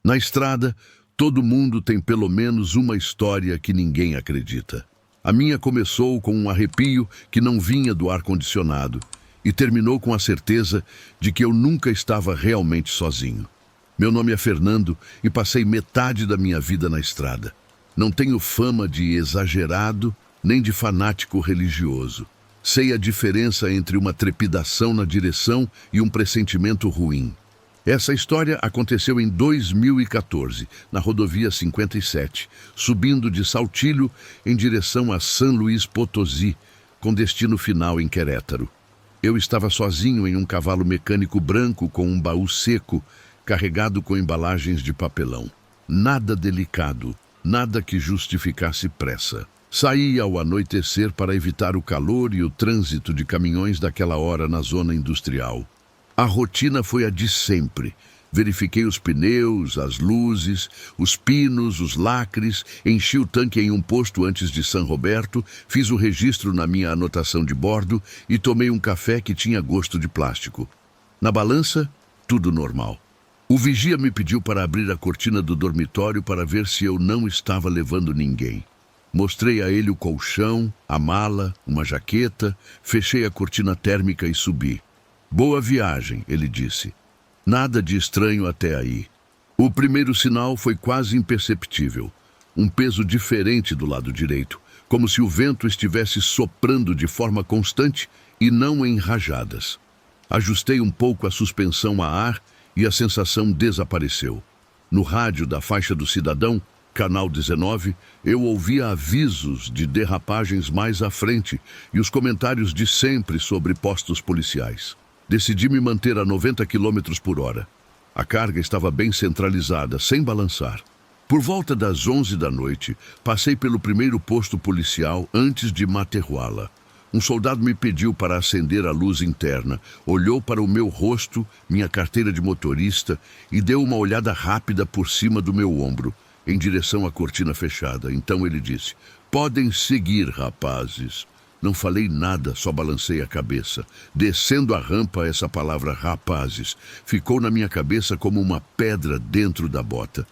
Na estrada, todo mundo tem pelo menos uma história que ninguém acredita. A minha começou com um arrepio que não vinha do ar-condicionado e terminou com a certeza de que eu nunca estava realmente sozinho. Meu nome é Fernando e passei metade da minha vida na estrada. Não tenho fama de exagerado nem de fanático religioso. Sei a diferença entre uma trepidação na direção e um pressentimento ruim. Essa história aconteceu em 2014, na rodovia 57, subindo de Saltilho em direção a São Luís Potosí, com destino final em Querétaro. Eu estava sozinho em um cavalo mecânico branco com um baú seco, carregado com embalagens de papelão. Nada delicado, nada que justificasse pressa. Saí ao anoitecer para evitar o calor e o trânsito de caminhões daquela hora na zona industrial. A rotina foi a de sempre. Verifiquei os pneus, as luzes, os pinos, os lacres, enchi o tanque em um posto antes de São Roberto, fiz o registro na minha anotação de bordo e tomei um café que tinha gosto de plástico. Na balança, tudo normal. O vigia me pediu para abrir a cortina do dormitório para ver se eu não estava levando ninguém. Mostrei a ele o colchão, a mala, uma jaqueta, fechei a cortina térmica e subi. Boa viagem, ele disse. Nada de estranho até aí. O primeiro sinal foi quase imperceptível. Um peso diferente do lado direito, como se o vento estivesse soprando de forma constante e não em rajadas. Ajustei um pouco a suspensão a ar e a sensação desapareceu. No rádio da faixa do cidadão, Canal 19, eu ouvia avisos de derrapagens mais à frente e os comentários de sempre sobre postos policiais. Decidi me manter a 90 km por hora. A carga estava bem centralizada, sem balançar. Por volta das 11 da noite, passei pelo primeiro posto policial antes de Matehuala. Um soldado me pediu para acender a luz interna, olhou para o meu rosto, minha carteira de motorista e deu uma olhada rápida por cima do meu ombro, em direção à cortina fechada. Então ele disse: "Podem seguir, rapazes." Não falei nada, só balancei a cabeça. Descendo a rampa, essa palavra rapazes ficou na minha cabeça como uma pedra dentro da bota.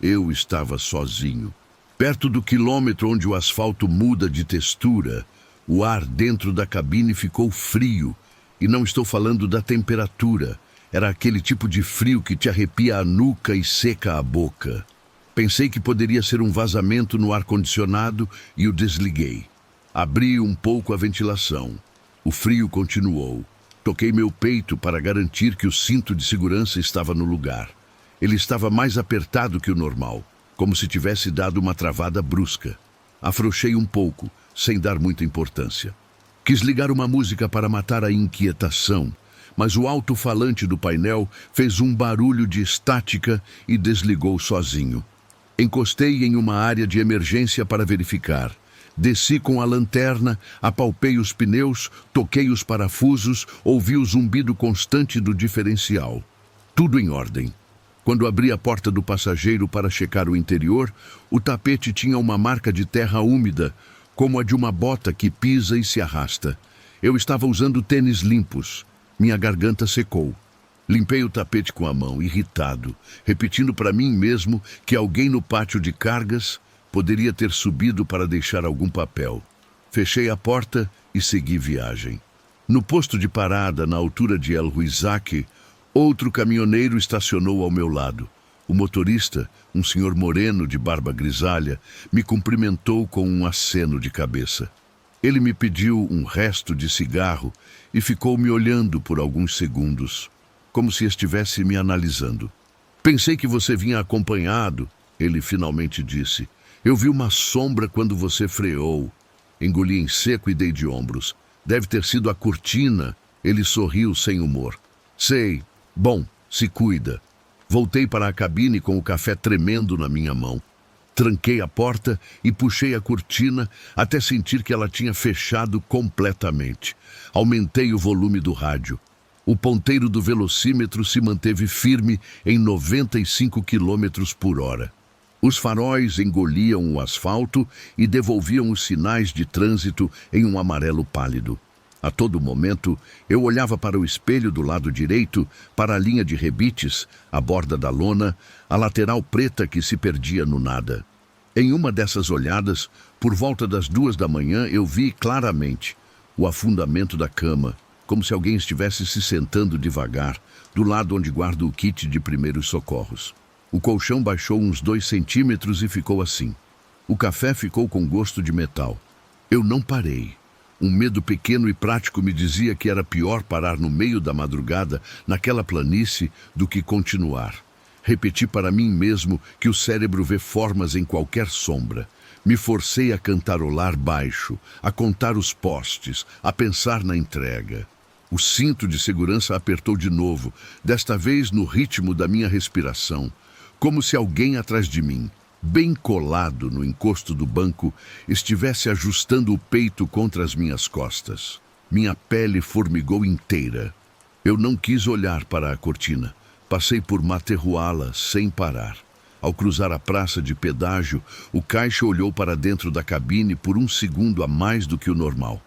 Eu estava sozinho. Perto do quilômetro onde o asfalto muda de textura, o ar dentro da cabine ficou frio. E não estou falando da temperatura. Era aquele tipo de frio que te arrepia a nuca e seca a boca. Pensei que poderia ser um vazamento no ar-condicionado e o desliguei. Abri um pouco a ventilação. O frio continuou. Toquei meu peito para garantir que o cinto de segurança estava no lugar. Ele estava mais apertado que o normal, como se tivesse dado uma travada brusca. Afrouxei um pouco, sem dar muita importância. Quis ligar uma música para matar a inquietação, mas o alto-falante do painel fez um barulho de estática e desligou sozinho. Encostei em uma área de emergência para verificar. Desci com a lanterna, apalpei os pneus, toquei os parafusos, ouvi o zumbido constante do diferencial. Tudo em ordem. Quando abri a porta do passageiro para checar o interior, o tapete tinha uma marca de terra úmida, como a de uma bota que pisa e se arrasta. Eu estava usando tênis limpos. Minha garganta secou. Limpei o tapete com a mão, irritado, repetindo para mim mesmo que alguém no pátio de cargas poderia ter subido para deixar algum papel. Fechei a porta e segui viagem. No posto de parada, na altura de El Huizaque, outro caminhoneiro estacionou ao meu lado. O motorista, um senhor moreno de barba grisalha, me cumprimentou com um aceno de cabeça. Ele me pediu um resto de cigarro e ficou me olhando por alguns segundos, como se estivesse me analisando. "Pensei que você vinha acompanhado", ele finalmente disse. "Eu vi uma sombra quando você freou." Engoli em seco e dei de ombros. "Deve ter sido a cortina." Ele sorriu sem humor. "Sei. Bom, se cuida." Voltei para a cabine com o café tremendo na minha mão. Tranquei a porta e puxei a cortina até sentir que ela tinha fechado completamente. Aumentei o volume do rádio. O ponteiro do velocímetro se manteve firme em 95 km por hora. Os faróis engoliam o asfalto e devolviam os sinais de trânsito em um amarelo pálido. A todo momento, eu olhava para o espelho do lado direito, para a linha de rebites, a borda da lona, a lateral preta que se perdia no nada. Em uma dessas olhadas, por volta das 2 da manhã, eu vi claramente o afundamento da cama, como se alguém estivesse se sentando devagar, do lado onde guardo o kit de primeiros socorros. O colchão baixou uns 2 centímetros e ficou assim. O café ficou com gosto de metal. Eu não parei. Um medo pequeno e prático me dizia que era pior parar no meio da madrugada, naquela planície, do que continuar. Repeti para mim mesmo que o cérebro vê formas em qualquer sombra. Me forcei a cantarolar baixo, a contar os postes, a pensar na entrega. O cinto de segurança apertou de novo, desta vez no ritmo da minha respiração, como se alguém atrás de mim, bem colado no encosto do banco, estivesse ajustando o peito contra as minhas costas. Minha pele formigou inteira. Eu não quis olhar para a cortina. Passei por Materruala sem parar. Ao cruzar a praça de pedágio, o caixa olhou para dentro da cabine por um segundo a mais do que o normal.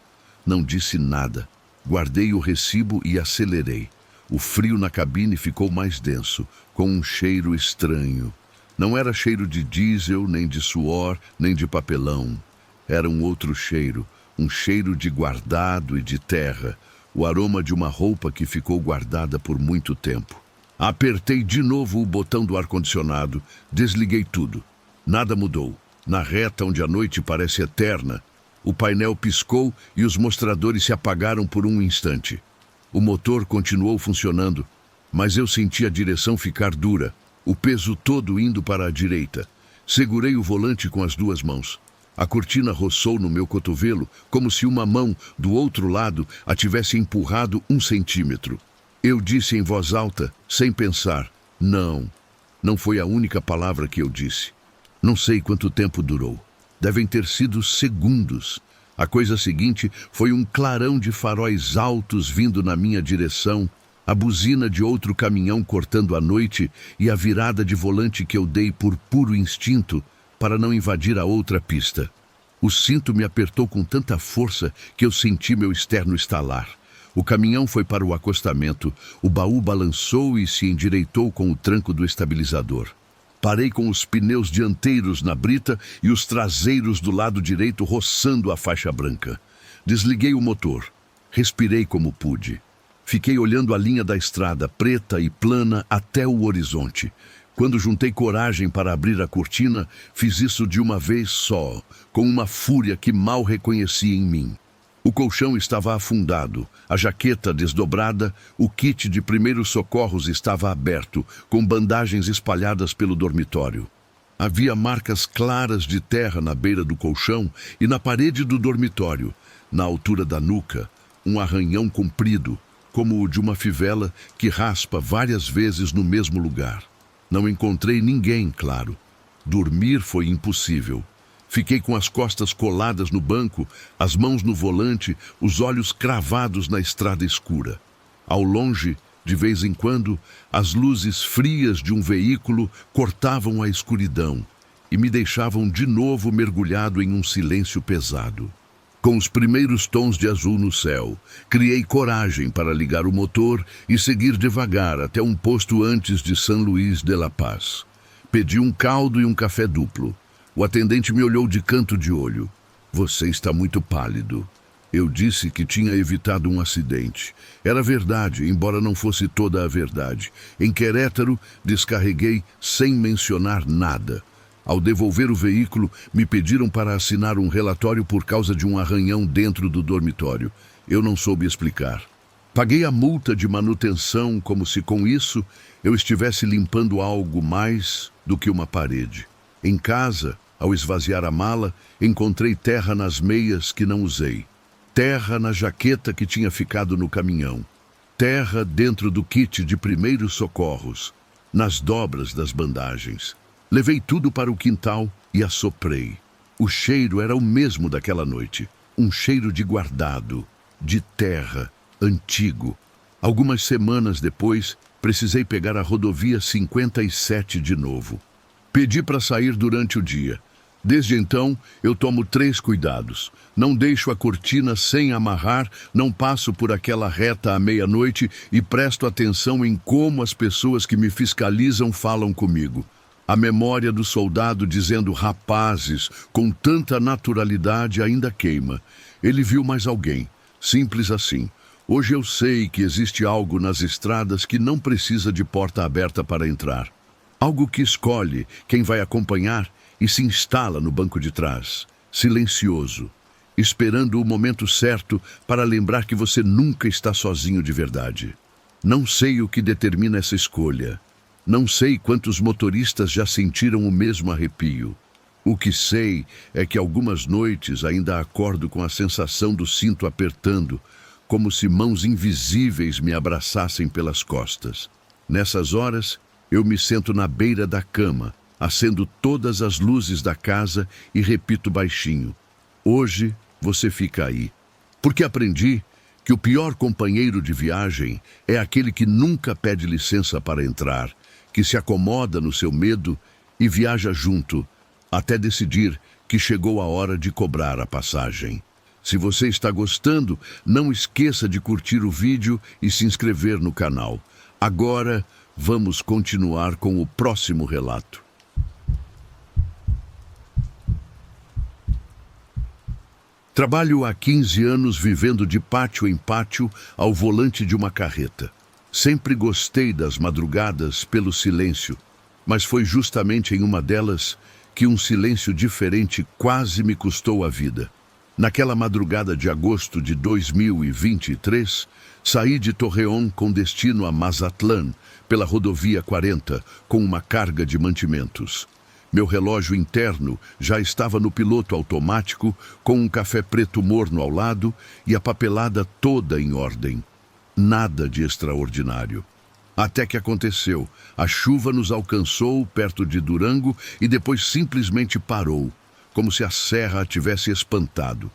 Não disse nada. Guardei o recibo e acelerei. O frio na cabine ficou mais denso, com um cheiro estranho. Não era cheiro de diesel, nem de suor, nem de papelão. Era um outro cheiro, um cheiro de guardado e de terra, o aroma de uma roupa que ficou guardada por muito tempo. Apertei de novo o botão do ar-condicionado, desliguei tudo. Nada mudou. Na reta onde a noite parece eterna, o painel piscou e os mostradores se apagaram por um instante. O motor continuou funcionando, mas eu senti a direção ficar dura, o peso todo indo para a direita. Segurei o volante com as 2 mãos. A cortina roçou no meu cotovelo, como se uma mão, do outro lado, a tivesse empurrado 1 centímetro. Eu disse em voz alta, sem pensar, não. Não foi a única palavra que eu disse. Não sei quanto tempo durou. Devem ter sido segundos. A coisa seguinte foi um clarão de faróis altos vindo na minha direção, a buzina de outro caminhão cortando a noite e a virada de volante que eu dei por puro instinto para não invadir a outra pista. O cinto me apertou com tanta força que eu senti meu externo estalar. O caminhão foi para o acostamento, o baú balançou e se endireitou com o tranco do estabilizador. Parei com os pneus dianteiros na brita e os traseiros do lado direito roçando a faixa branca. Desliguei o motor. Respirei como pude. Fiquei olhando a linha da estrada, preta e plana, até o horizonte. Quando juntei coragem para abrir a cortina, fiz isso de uma vez só, com uma fúria que mal reconheci em mim. O colchão estava afundado, a jaqueta desdobrada, o kit de primeiros socorros estava aberto, com bandagens espalhadas pelo dormitório. Havia marcas claras de terra na beira do colchão e na parede do dormitório, na altura da nuca, um arranhão comprido, como o de uma fivela que raspa várias vezes no mesmo lugar. Não encontrei ninguém, claro. Dormir foi impossível. Fiquei com as costas coladas no banco, as mãos no volante, os olhos cravados na estrada escura. Ao longe, de vez em quando, as luzes frias de um veículo cortavam a escuridão e me deixavam de novo mergulhado em um silêncio pesado. Com os primeiros tons de azul no céu, criei coragem para ligar o motor e seguir devagar até um posto antes de San Luís de La Paz. Pedi um caldo e um café duplo. O atendente me olhou de canto de olho. Você está muito pálido. Eu disse que tinha evitado um acidente. Era verdade, embora não fosse toda a verdade. Em Querétaro, descarreguei sem mencionar nada. Ao devolver o veículo, me pediram para assinar um relatório por causa de um arranhão dentro do dormitório. Eu não soube explicar. Paguei a multa de manutenção como se com isso eu estivesse limpando algo mais do que uma parede. Em casa, ao esvaziar a mala, encontrei terra nas meias que não usei. Terra na jaqueta que tinha ficado no caminhão. Terra dentro do kit de primeiros socorros, nas dobras das bandagens. Levei tudo para o quintal e assoprei. O cheiro era o mesmo daquela noite. Um cheiro de guardado, de terra, antigo. Algumas semanas depois, precisei pegar a rodovia 57 de novo. Pedi para sair durante o dia. Desde então, eu tomo 3 cuidados. Não deixo a cortina sem amarrar, não passo por aquela reta à meia-noite e presto atenção em como as pessoas que me fiscalizam falam comigo. A memória do soldado dizendo rapazes com tanta naturalidade ainda queima. Ele viu mais alguém. Simples assim. Hoje eu sei que existe algo nas estradas que não precisa de porta aberta para entrar. Algo que escolhe quem vai acompanhar e se instala no banco de trás, silencioso, esperando o momento certo para lembrar que você nunca está sozinho de verdade. Não sei o que determina essa escolha. Não sei quantos motoristas já sentiram o mesmo arrepio. O que sei é que algumas noites ainda acordo com a sensação do cinto apertando, como se mãos invisíveis me abraçassem pelas costas. Nessas horas, eu me sento na beira da cama, acendo todas as luzes da casa e repito baixinho: hoje você fica aí. Porque aprendi que o pior companheiro de viagem é aquele que nunca pede licença para entrar, que se acomoda no seu medo e viaja junto, até decidir que chegou a hora de cobrar a passagem. Se você está gostando, não esqueça de curtir o vídeo e se inscrever no canal. Agora, vamos continuar com o próximo relato. Trabalho há 15 anos vivendo de pátio em pátio ao volante de uma carreta. Sempre gostei das madrugadas pelo silêncio, mas foi justamente em uma delas que um silêncio diferente quase me custou a vida. Naquela madrugada de agosto de 2023, saí de Torreón com destino a Mazatlán, pela rodovia 40, com uma carga de mantimentos. Meu relógio interno já estava no piloto automático, com um café preto morno ao lado e a papelada toda em ordem. Nada de extraordinário. Até que aconteceu. A chuva nos alcançou perto de Durango e depois simplesmente parou, como se a serra a tivesse espantado.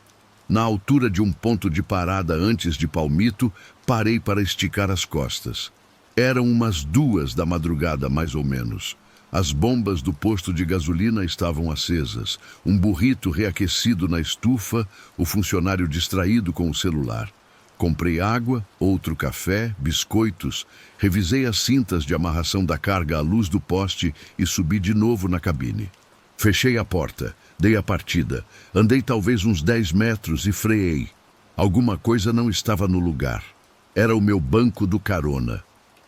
Na altura de um ponto de parada antes de Palmito, parei para esticar as costas. Eram umas 2 da madrugada, mais ou menos. As bombas do posto de gasolina estavam acesas, um burrito reaquecido na estufa, o funcionário distraído com o celular. Comprei água, outro café, biscoitos, revisei as cintas de amarração da carga à luz do poste e subi de novo na cabine. Fechei a porta, dei a partida, andei talvez uns 10 metros e freei. Alguma coisa não estava no lugar. Era o meu banco do carona.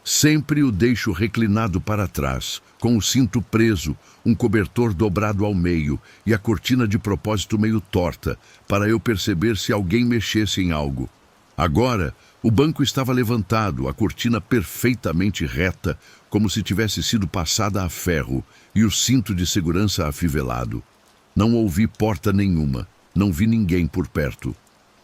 Sempre o deixo reclinado para trás, com o cinto preso, um cobertor dobrado ao meio e a cortina de propósito meio torta, para eu perceber se alguém mexesse em algo. Agora, o banco estava levantado, a cortina perfeitamente reta, como se tivesse sido passada a ferro, e o cinto de segurança afivelado. Não ouvi porta nenhuma, não vi ninguém por perto.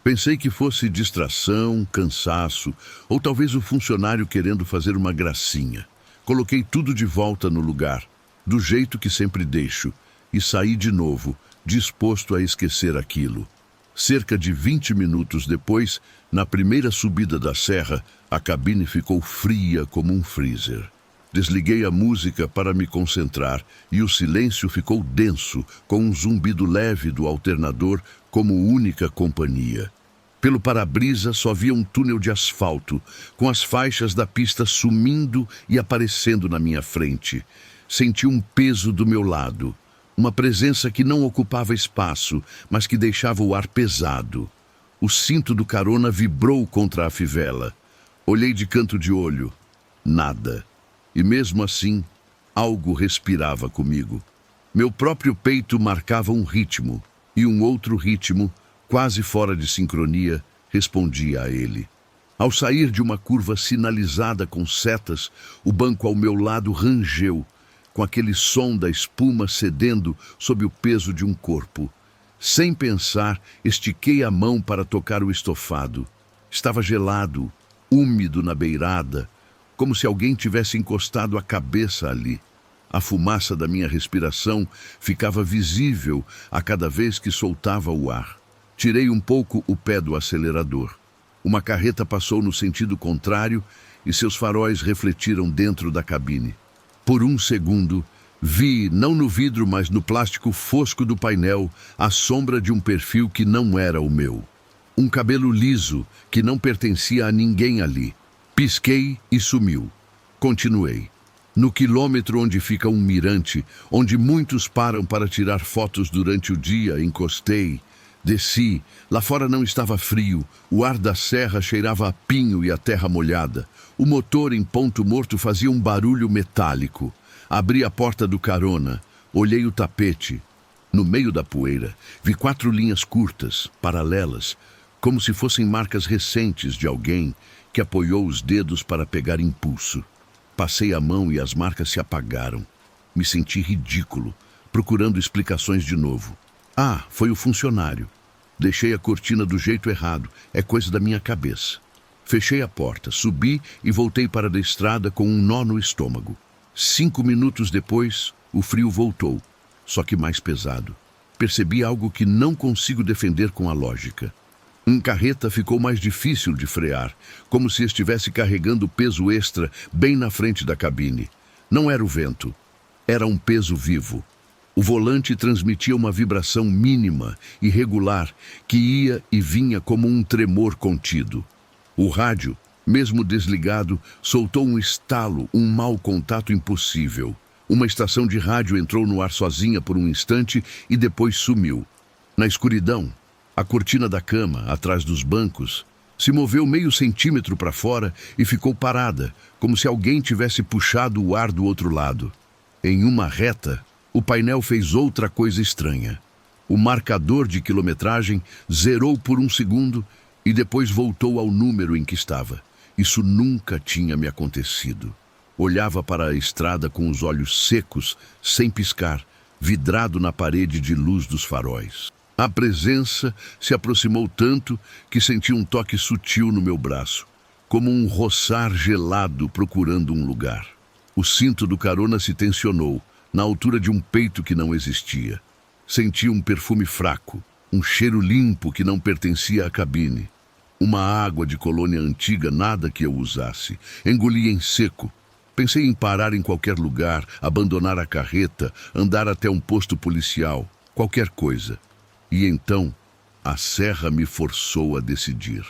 Pensei que fosse distração, cansaço, ou talvez o funcionário querendo fazer uma gracinha. Coloquei tudo de volta no lugar, do jeito que sempre deixo, e saí de novo, disposto a esquecer aquilo. Cerca de 20 minutos depois, na primeira subida da serra, a cabine ficou fria como um freezer. Desliguei a música para me concentrar e o silêncio ficou denso, com um zumbido leve do alternador como única companhia. Pelo para-brisa só via um túnel de asfalto, com as faixas da pista sumindo e aparecendo na minha frente. Senti um peso do meu lado, uma presença que não ocupava espaço, mas que deixava o ar pesado. O cinto do carona vibrou contra a fivela. Olhei de canto de olho. Nada. E mesmo assim, algo respirava comigo. Meu próprio peito marcava um ritmo, e um outro ritmo, quase fora de sincronia, respondia a ele. Ao sair de uma curva sinalizada com setas, o banco ao meu lado rangeu, com aquele som da espuma cedendo sob o peso de um corpo. Sem pensar, estiquei a mão para tocar o estofado. Estava gelado, úmido na beirada, como se alguém tivesse encostado a cabeça ali. A fumaça da minha respiração ficava visível a cada vez que soltava o ar. Tirei um pouco o pé do acelerador. Uma carreta passou no sentido contrário e seus faróis refletiram dentro da cabine. Por um segundo, Vi, não no vidro, mas no plástico fosco do painel, a sombra de um perfil que não era o meu. Um cabelo liso que não pertencia a ninguém ali. Pisquei e sumiu. Continuei. No quilômetro onde fica um mirante, onde muitos param para tirar fotos durante o dia, encostei. Desci. Lá fora não estava frio. O ar da serra cheirava a pinho e a terra molhada. O motor em ponto morto fazia um barulho metálico. Abri a porta do carona. Olhei o tapete. No meio da poeira, vi 4 linhas curtas, paralelas, como se fossem marcas recentes de alguém que apoiou os dedos para pegar impulso. Passei a mão e as marcas se apagaram. Me senti ridículo, procurando explicações de novo. Ah, foi o funcionário. Deixei a cortina do jeito errado, é coisa da minha cabeça. Fechei a porta, subi e voltei para a estrada com um nó no estômago. 5 minutos depois, o frio voltou, só que mais pesado. Percebi algo que não consigo defender com a lógica. Um carreta ficou mais difícil de frear, como se estivesse carregando peso extra bem na frente da cabine. Não era o vento, era um peso vivo. O volante transmitia uma vibração mínima, irregular, que ia e vinha como um tremor contido. O rádio, mesmo desligado, soltou um estalo, um mau contato impossível. Uma estação de rádio entrou no ar sozinha por um instante e depois sumiu. Na escuridão, a cortina da cama, atrás dos bancos, se moveu meio centímetro para fora e ficou parada, como se alguém tivesse puxado o ar do outro lado. Em uma reta, o painel fez outra coisa estranha. O marcador de quilometragem zerou por um segundo e depois voltou ao número em que estava. Isso nunca tinha me acontecido. Olhava para a estrada com os olhos secos, sem piscar, vidrado na parede de luz dos faróis. A presença se aproximou tanto que senti um toque sutil no meu braço, como um roçar gelado procurando um lugar. O cinto do carona se tensionou, na altura de um peito que não existia. Senti um perfume fraco, um cheiro limpo que não pertencia à cabine. Uma água de colônia antiga, nada que eu usasse. Engoli em seco. Pensei em parar em qualquer lugar, abandonar a carreta, andar até um posto policial, qualquer coisa. E então, a serra me forçou a decidir.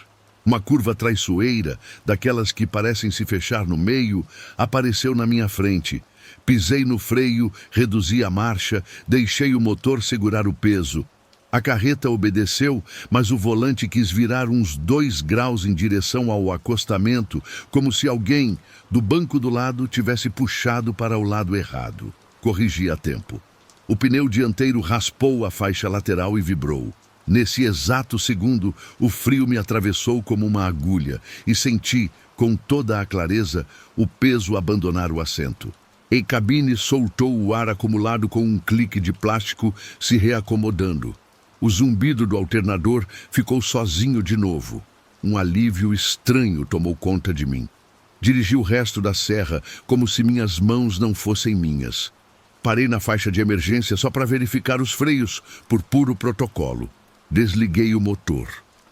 Uma curva traiçoeira, daquelas que parecem se fechar no meio, apareceu na minha frente. Pisei no freio, reduzi a marcha, deixei o motor segurar o peso. A carreta obedeceu, mas o volante quis virar uns 2 graus em direção ao acostamento, como se alguém, do banco do lado, tivesse puxado para o lado errado. Corrigi a tempo. O pneu dianteiro raspou a faixa lateral e vibrou. Nesse exato segundo, o frio me atravessou como uma agulha e senti, com toda a clareza, o peso abandonar o assento. Em cabine soltou o ar acumulado com um clique de plástico se reacomodando. O zumbido do alternador ficou sozinho de novo. Um alívio estranho tomou conta de mim. Dirigi o resto da serra como se minhas mãos não fossem minhas. Parei na faixa de emergência só para verificar os freios, por puro protocolo. Desliguei o motor.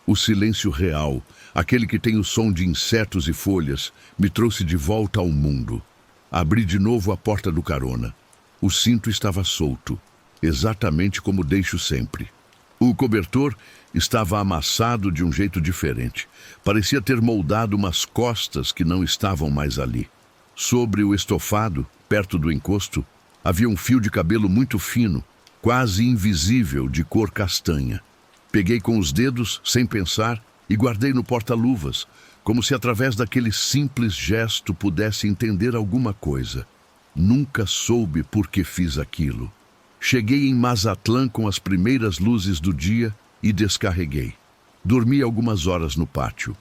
O silêncio real, aquele que tem o som de insetos e folhas, me trouxe de volta ao mundo. Abri de novo a porta do carona. O cinto estava solto, exatamente como deixo sempre. O cobertor estava amassado de um jeito diferente. Parecia ter moldado umas costas que não estavam mais ali. Sobre o estofado, perto do encosto, havia um fio de cabelo muito fino, quase invisível, de cor castanha. Peguei com os dedos, sem pensar, e guardei no porta-luvas, como se através daquele simples gesto pudesse entender alguma coisa. Nunca soube por que fiz aquilo. Cheguei em Mazatlán com as primeiras luzes do dia e descarreguei. Dormi algumas horas no pátio.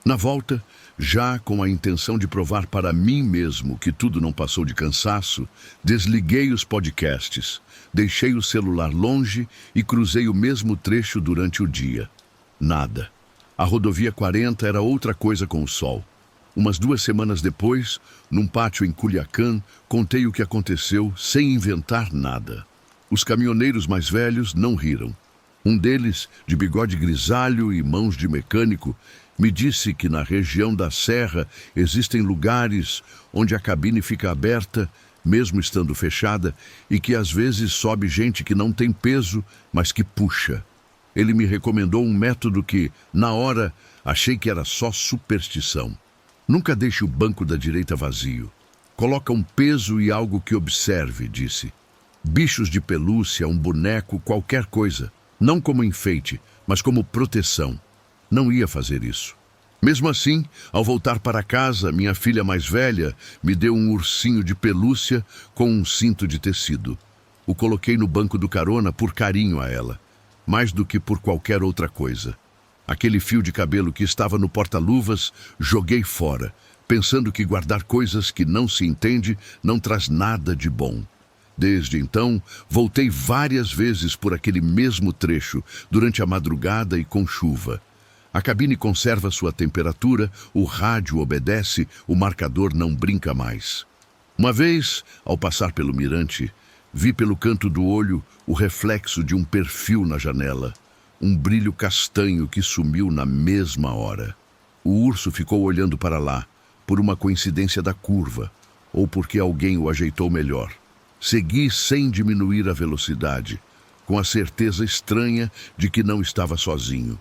Na volta, já com a intenção de provar para mim mesmo que tudo não passou de cansaço, desliguei os podcasts, deixei o celular longe e cruzei o mesmo trecho durante o dia. Nada. A rodovia 40 era outra coisa com o sol. Umas 2 semanas depois, num pátio em Culiacán, contei o que aconteceu sem inventar nada. Os caminhoneiros mais velhos não riram. Um deles, de bigode grisalho e mãos de mecânico, me disse que na região da serra existem lugares onde a cabine fica aberta mesmo estando fechada, e que às vezes sobe gente que não tem peso, mas que puxa. Ele me recomendou um método que, na hora, achei que era só superstição. Nunca deixe o banco da direita vazio. Coloca um peso e algo que observe, disse. Bichos de pelúcia, um boneco, qualquer coisa. Não como enfeite, mas como proteção. Não ia fazer isso. Mesmo assim, ao voltar para casa, minha filha mais velha me deu um ursinho de pelúcia com um cinto de tecido. O coloquei no banco do carona por carinho a ela, mais do que por qualquer outra coisa. Aquele fio de cabelo que estava no porta-luvas, joguei fora, pensando que guardar coisas que não se entende não traz nada de bom. Desde então, voltei várias vezes por aquele mesmo trecho, durante a madrugada e com chuva. A cabine conserva sua temperatura, o rádio obedece, o marcador não brinca mais. Uma vez, ao passar pelo mirante, vi pelo canto do olho o reflexo de um perfil na janela, um brilho castanho que sumiu na mesma hora. O urso ficou olhando para lá, por uma coincidência da curva, ou porque alguém o ajeitou melhor. Segui sem diminuir a velocidade, com a certeza estranha de que não estava sozinho.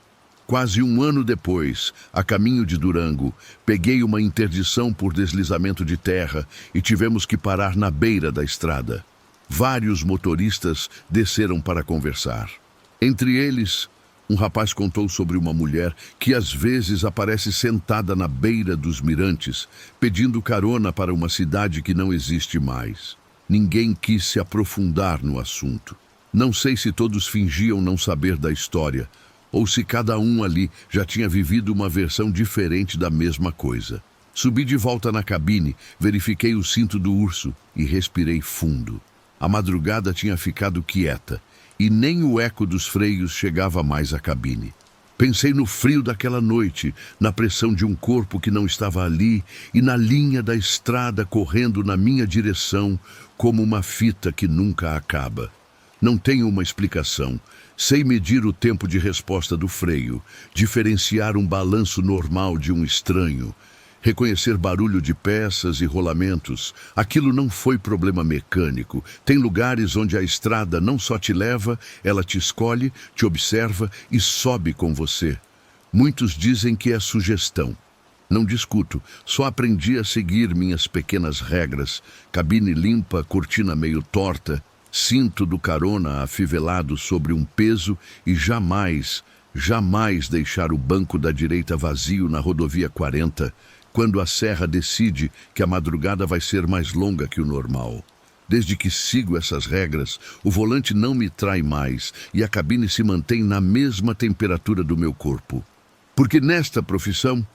Quase um ano depois, a caminho de Durango, peguei uma interdição por deslizamento de terra e tivemos que parar na beira da estrada. Vários motoristas desceram para conversar. Entre eles, um rapaz contou sobre uma mulher que às vezes aparece sentada na beira dos mirantes, pedindo carona para uma cidade que não existe mais. Ninguém quis se aprofundar no assunto. Não sei se todos fingiam não saber da história, ou se cada um ali já tinha vivido uma versão diferente da mesma coisa. Subi de volta na cabine, verifiquei o cinto do urso e respirei fundo. A madrugada tinha ficado quieta e nem o eco dos freios chegava mais à cabine. Pensei no frio daquela noite, na pressão de um corpo que não estava ali e na linha da estrada correndo na minha direção como uma fita que nunca acaba. Não tenho uma explicação. Sei medir o tempo de resposta do freio, diferenciar um balanço normal de um estranho, reconhecer barulho de peças e rolamentos. Aquilo não foi problema mecânico. Tem lugares onde a estrada não só te leva, ela te escolhe, te observa e sobe com você. Muitos dizem que é sugestão. Não discuto, só aprendi a seguir minhas pequenas regras. Cabine limpa, cortina meio torta, cinto do carona afivelado sobre um peso e jamais deixar o banco da direita vazio na rodovia 40, quando a serra decide que a madrugada vai ser mais longa que o normal. Desde que sigo essas regras, o volante não me trai mais e a cabine se mantém na mesma temperatura do meu corpo. Porque nesta profissão,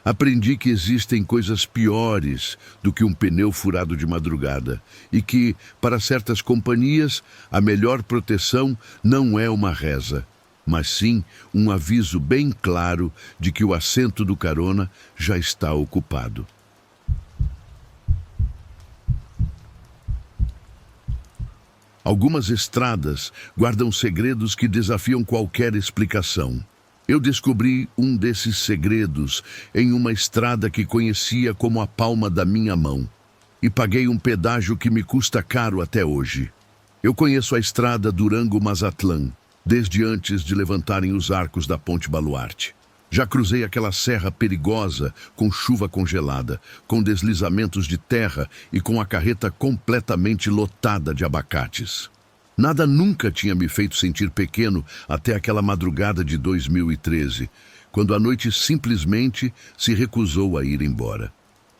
aprendi que existem coisas piores do que um pneu furado de madrugada e que, para certas companhias, a melhor proteção não é uma reza, mas sim um aviso bem claro de que o assento do carona já está ocupado. Algumas estradas guardam segredos que desafiam qualquer explicação. Eu descobri um desses segredos em uma estrada que conhecia como a palma da minha mão e paguei um pedágio que me custa caro até hoje. Eu conheço a estrada Durango-Mazatlán desde antes de levantarem os arcos da Ponte Baluarte. Já cruzei aquela serra perigosa com chuva congelada, com deslizamentos de terra e com a carreta completamente lotada de abacates. Nada nunca tinha me feito sentir pequeno até aquela madrugada de 2013, quando a noite simplesmente se recusou a ir embora.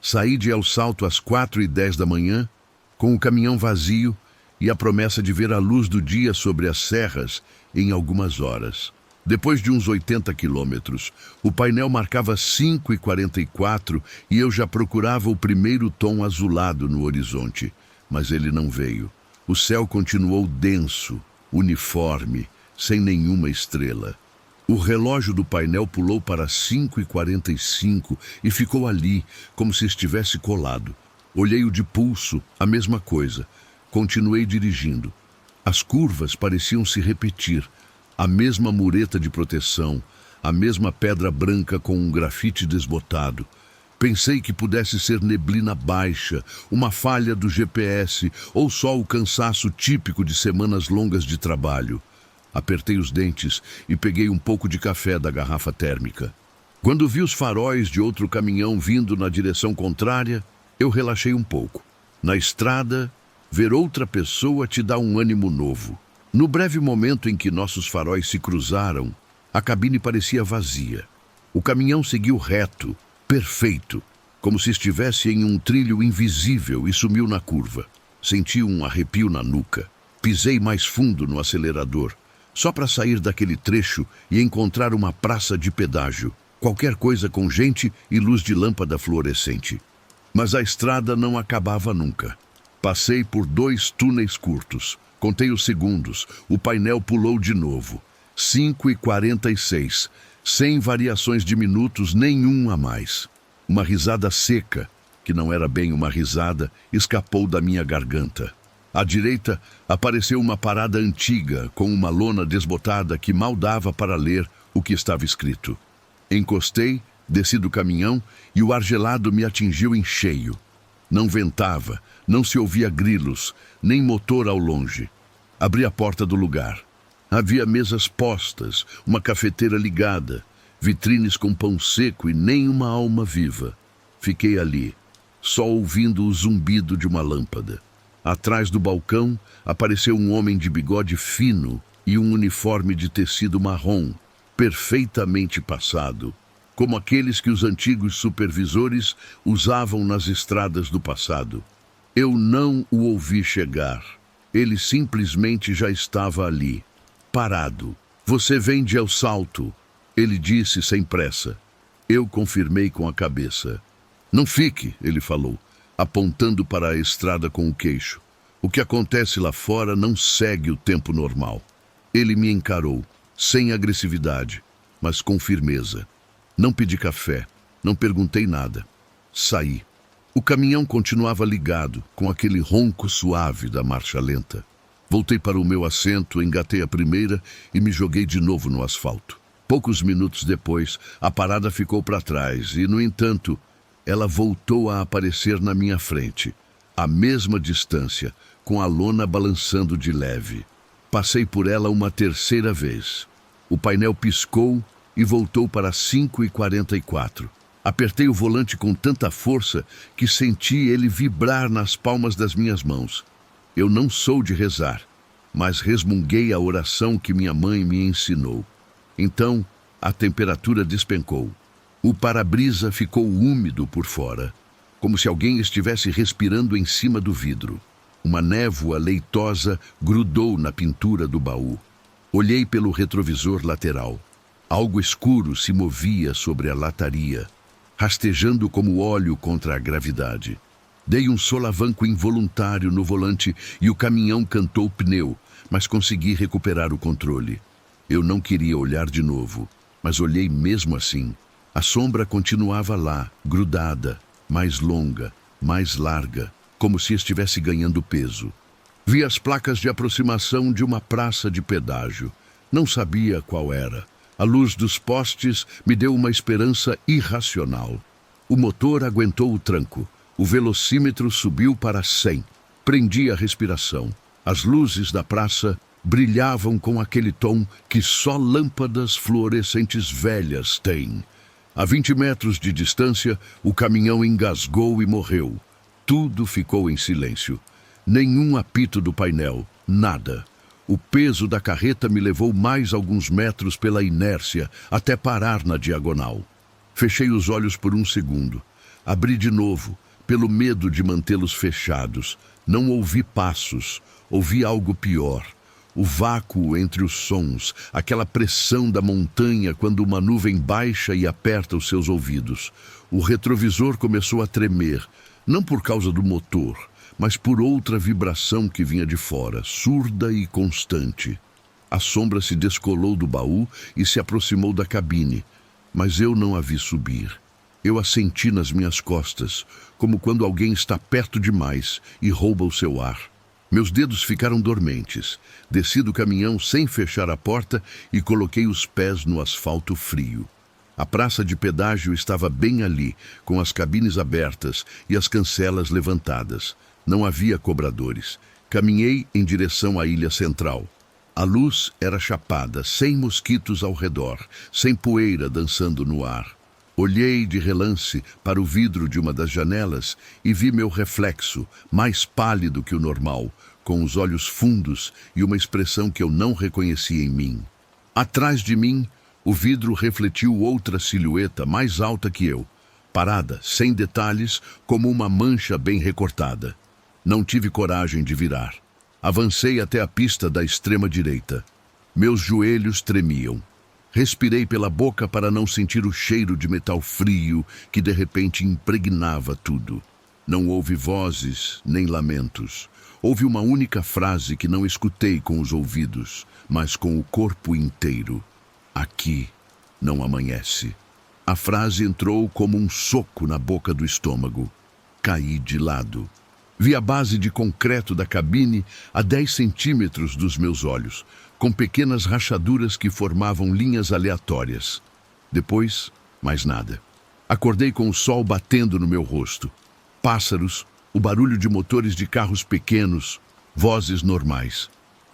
Saí de El Salto às 4h10 da manhã, com o caminhão vazio e a promessa de ver a luz do dia sobre as serras em algumas horas. Depois de uns 80 quilômetros, o painel marcava 5h44 e eu já procurava o primeiro tom azulado no horizonte, mas ele não veio. O céu continuou denso, uniforme, sem nenhuma estrela. O relógio do painel pulou para 5h45 e ficou ali, como se estivesse colado. Olhei o de pulso, a mesma coisa. Continuei dirigindo. As curvas pareciam se repetir. A mesma mureta de proteção, a mesma pedra branca com um grafite desbotado. Pensei que pudesse ser neblina baixa, uma falha do GPS ou só o cansaço típico de semanas longas de trabalho. Apertei os dentes e peguei um pouco de café da garrafa térmica. Quando vi os faróis de outro caminhão vindo na direção contrária, eu relaxei um pouco. Na estrada, ver outra pessoa te dá um ânimo novo. No breve momento em que nossos faróis se cruzaram, a cabine parecia vazia. O caminhão seguiu reto, perfeito, como se estivesse em um trilho invisível e sumiu na curva. Senti um arrepio na nuca. Pisei mais fundo no acelerador, só para sair daquele trecho e encontrar uma praça de pedágio, qualquer coisa com gente e luz de lâmpada fluorescente. Mas a estrada não acabava nunca. Passei por 2 túneis curtos. Contei os segundos. O painel pulou de novo. 5:46. Sem variações de minutos, nenhum a mais. Uma risada seca, que não era bem uma risada, escapou da minha garganta. À direita, apareceu uma parada antiga, com uma lona desbotada que mal dava para ler o que estava escrito. Encostei, desci do caminhão e o ar gelado me atingiu em cheio. Não ventava, não se ouvia grilos, nem motor ao longe. Abri a porta do lugar. Havia mesas postas, uma cafeteira ligada, vitrines com pão seco e nem uma alma viva. Fiquei ali, só ouvindo o zumbido de uma lâmpada. Atrás do balcão, apareceu um homem de bigode fino e um uniforme de tecido marrom, perfeitamente passado, como aqueles que os antigos supervisores usavam nas estradas do passado. Eu não o ouvi chegar. Ele simplesmente já estava ali, parado. Você vende El Salto, ele disse sem pressa. Eu confirmei com a cabeça. Não fique, ele falou, apontando para a estrada com o queixo. O que acontece lá fora não segue o tempo normal. Ele me encarou, sem agressividade, mas com firmeza. Não pedi café, não perguntei nada. Saí. O caminhão continuava ligado, com aquele ronco suave da marcha lenta. Voltei para o meu assento, engatei a primeira e me joguei de novo no asfalto. Poucos minutos depois, a parada ficou para trás e, no entanto, ela voltou a aparecer na minha frente, à mesma distância, com a lona balançando de leve. Passei por ela uma terceira vez. O painel piscou e voltou para 5:44. Apertei o volante com tanta força que senti ele vibrar nas palmas das minhas mãos. Eu não sou de rezar, mas resmunguei a oração que minha mãe me ensinou. Então, a temperatura despencou. O para-brisa ficou úmido por fora, como se alguém estivesse respirando em cima do vidro. Uma névoa leitosa grudou na pintura do baú. Olhei pelo retrovisor lateral. Algo escuro se movia sobre a lataria, rastejando como óleo contra a gravidade. Dei um solavanco involuntário no volante e o caminhão cantou o pneu, mas consegui recuperar o controle. Eu não queria olhar de novo, mas olhei mesmo assim. A sombra continuava lá, grudada, mais longa, mais larga, como se estivesse ganhando peso. Vi as placas de aproximação de uma praça de pedágio. Não sabia qual era. A luz dos postes me deu uma esperança irracional. O motor aguentou o tranco. O velocímetro subiu para 100. Prendi a respiração. As luzes da praça brilhavam com aquele tom que só lâmpadas fluorescentes velhas têm. A 20 metros de distância, o caminhão engasgou e morreu. Tudo ficou em silêncio. Nenhum apito do painel, nada. O peso da carreta me levou mais alguns metros pela inércia, até parar na diagonal. Fechei os olhos por um segundo. Abri de novo, pelo medo de mantê-los fechados. Não ouvi passos, ouvi algo pior. O vácuo entre os sons, aquela pressão da montanha quando uma nuvem baixa e aperta os seus ouvidos. O retrovisor começou a tremer, não por causa do motor, mas por outra vibração que vinha de fora, surda e constante. A sombra se descolou do baú e se aproximou da cabine, mas eu não a vi subir. Eu a senti nas minhas costas, como quando alguém está perto demais e rouba o seu ar. Meus dedos ficaram dormentes. Desci do caminhão sem fechar a porta e coloquei os pés no asfalto frio. A praça de pedágio estava bem ali, com as cabines abertas e as cancelas levantadas. Não havia cobradores. Caminhei em direção à ilha central. A luz era chapada, sem mosquitos ao redor, sem poeira dançando no ar. Olhei de relance para o vidro de uma das janelas e vi meu reflexo, mais pálido que o normal, com os olhos fundos e uma expressão que eu não reconhecia em mim. Atrás de mim, o vidro refletiu outra silhueta mais alta que eu, parada, sem detalhes, como uma mancha bem recortada. Não tive coragem de virar. Avancei até a pista da extrema-direita. Meus joelhos tremiam. Respirei pela boca para não sentir o cheiro de metal frio que de repente impregnava tudo. Não houve vozes nem lamentos. Houve uma única frase que não escutei com os ouvidos, mas com o corpo inteiro. Aqui não amanhece. A frase entrou como um soco na boca do estômago. Caí de lado. Vi a base de concreto da cabine a 10 centímetros dos meus olhos, com pequenas rachaduras que formavam linhas aleatórias. Depois, mais nada. Acordei com o sol batendo no meu rosto. Pássaros, o barulho de motores de carros pequenos, vozes normais.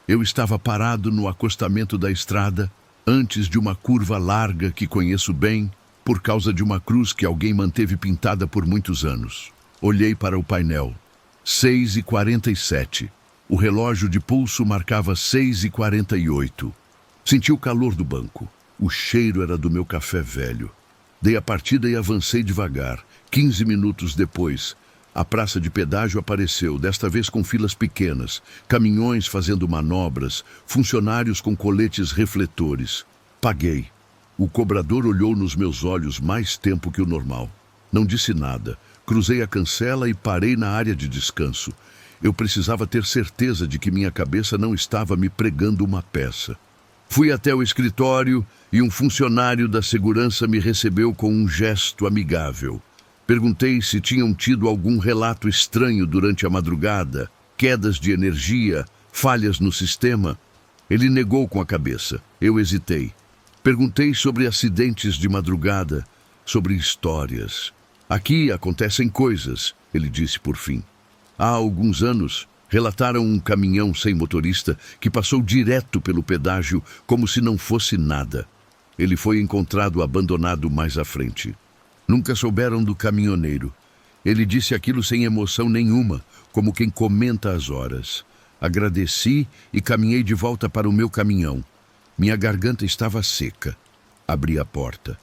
Eu estava parado no acostamento da estrada, antes de uma curva larga que conheço bem, por causa de uma cruz que alguém manteve pintada por muitos anos. Olhei para o painel. 6h47. O relógio de pulso marcava 6h48. Senti o calor do banco. O cheiro era do meu café velho. Dei a partida e avancei devagar. 15 minutos depois, a praça de pedágio apareceu, desta vez com filas pequenas, caminhões fazendo manobras, funcionários com coletes refletores. Paguei. O cobrador olhou nos meus olhos mais tempo que o normal. Não disse nada. Cruzei a cancela e parei na área de descanso. Eu precisava ter certeza de que minha cabeça não estava me pregando uma peça. Fui até o escritório e um funcionário da segurança me recebeu com um gesto amigável. Perguntei se tinham tido algum relato estranho durante a madrugada, quedas de energia, falhas no sistema. Ele negou com a cabeça. Eu hesitei. Perguntei sobre acidentes de madrugada, sobre histórias. Aqui acontecem coisas, ele disse por fim. Há alguns anos, relataram um caminhão sem motorista que passou direto pelo pedágio como se não fosse nada. Ele foi encontrado abandonado mais à frente. Nunca souberam do caminhoneiro. Ele disse aquilo sem emoção nenhuma, como quem comenta as horas. Agradeci e caminhei de volta para o meu caminhão. Minha garganta estava seca. Abri a porta.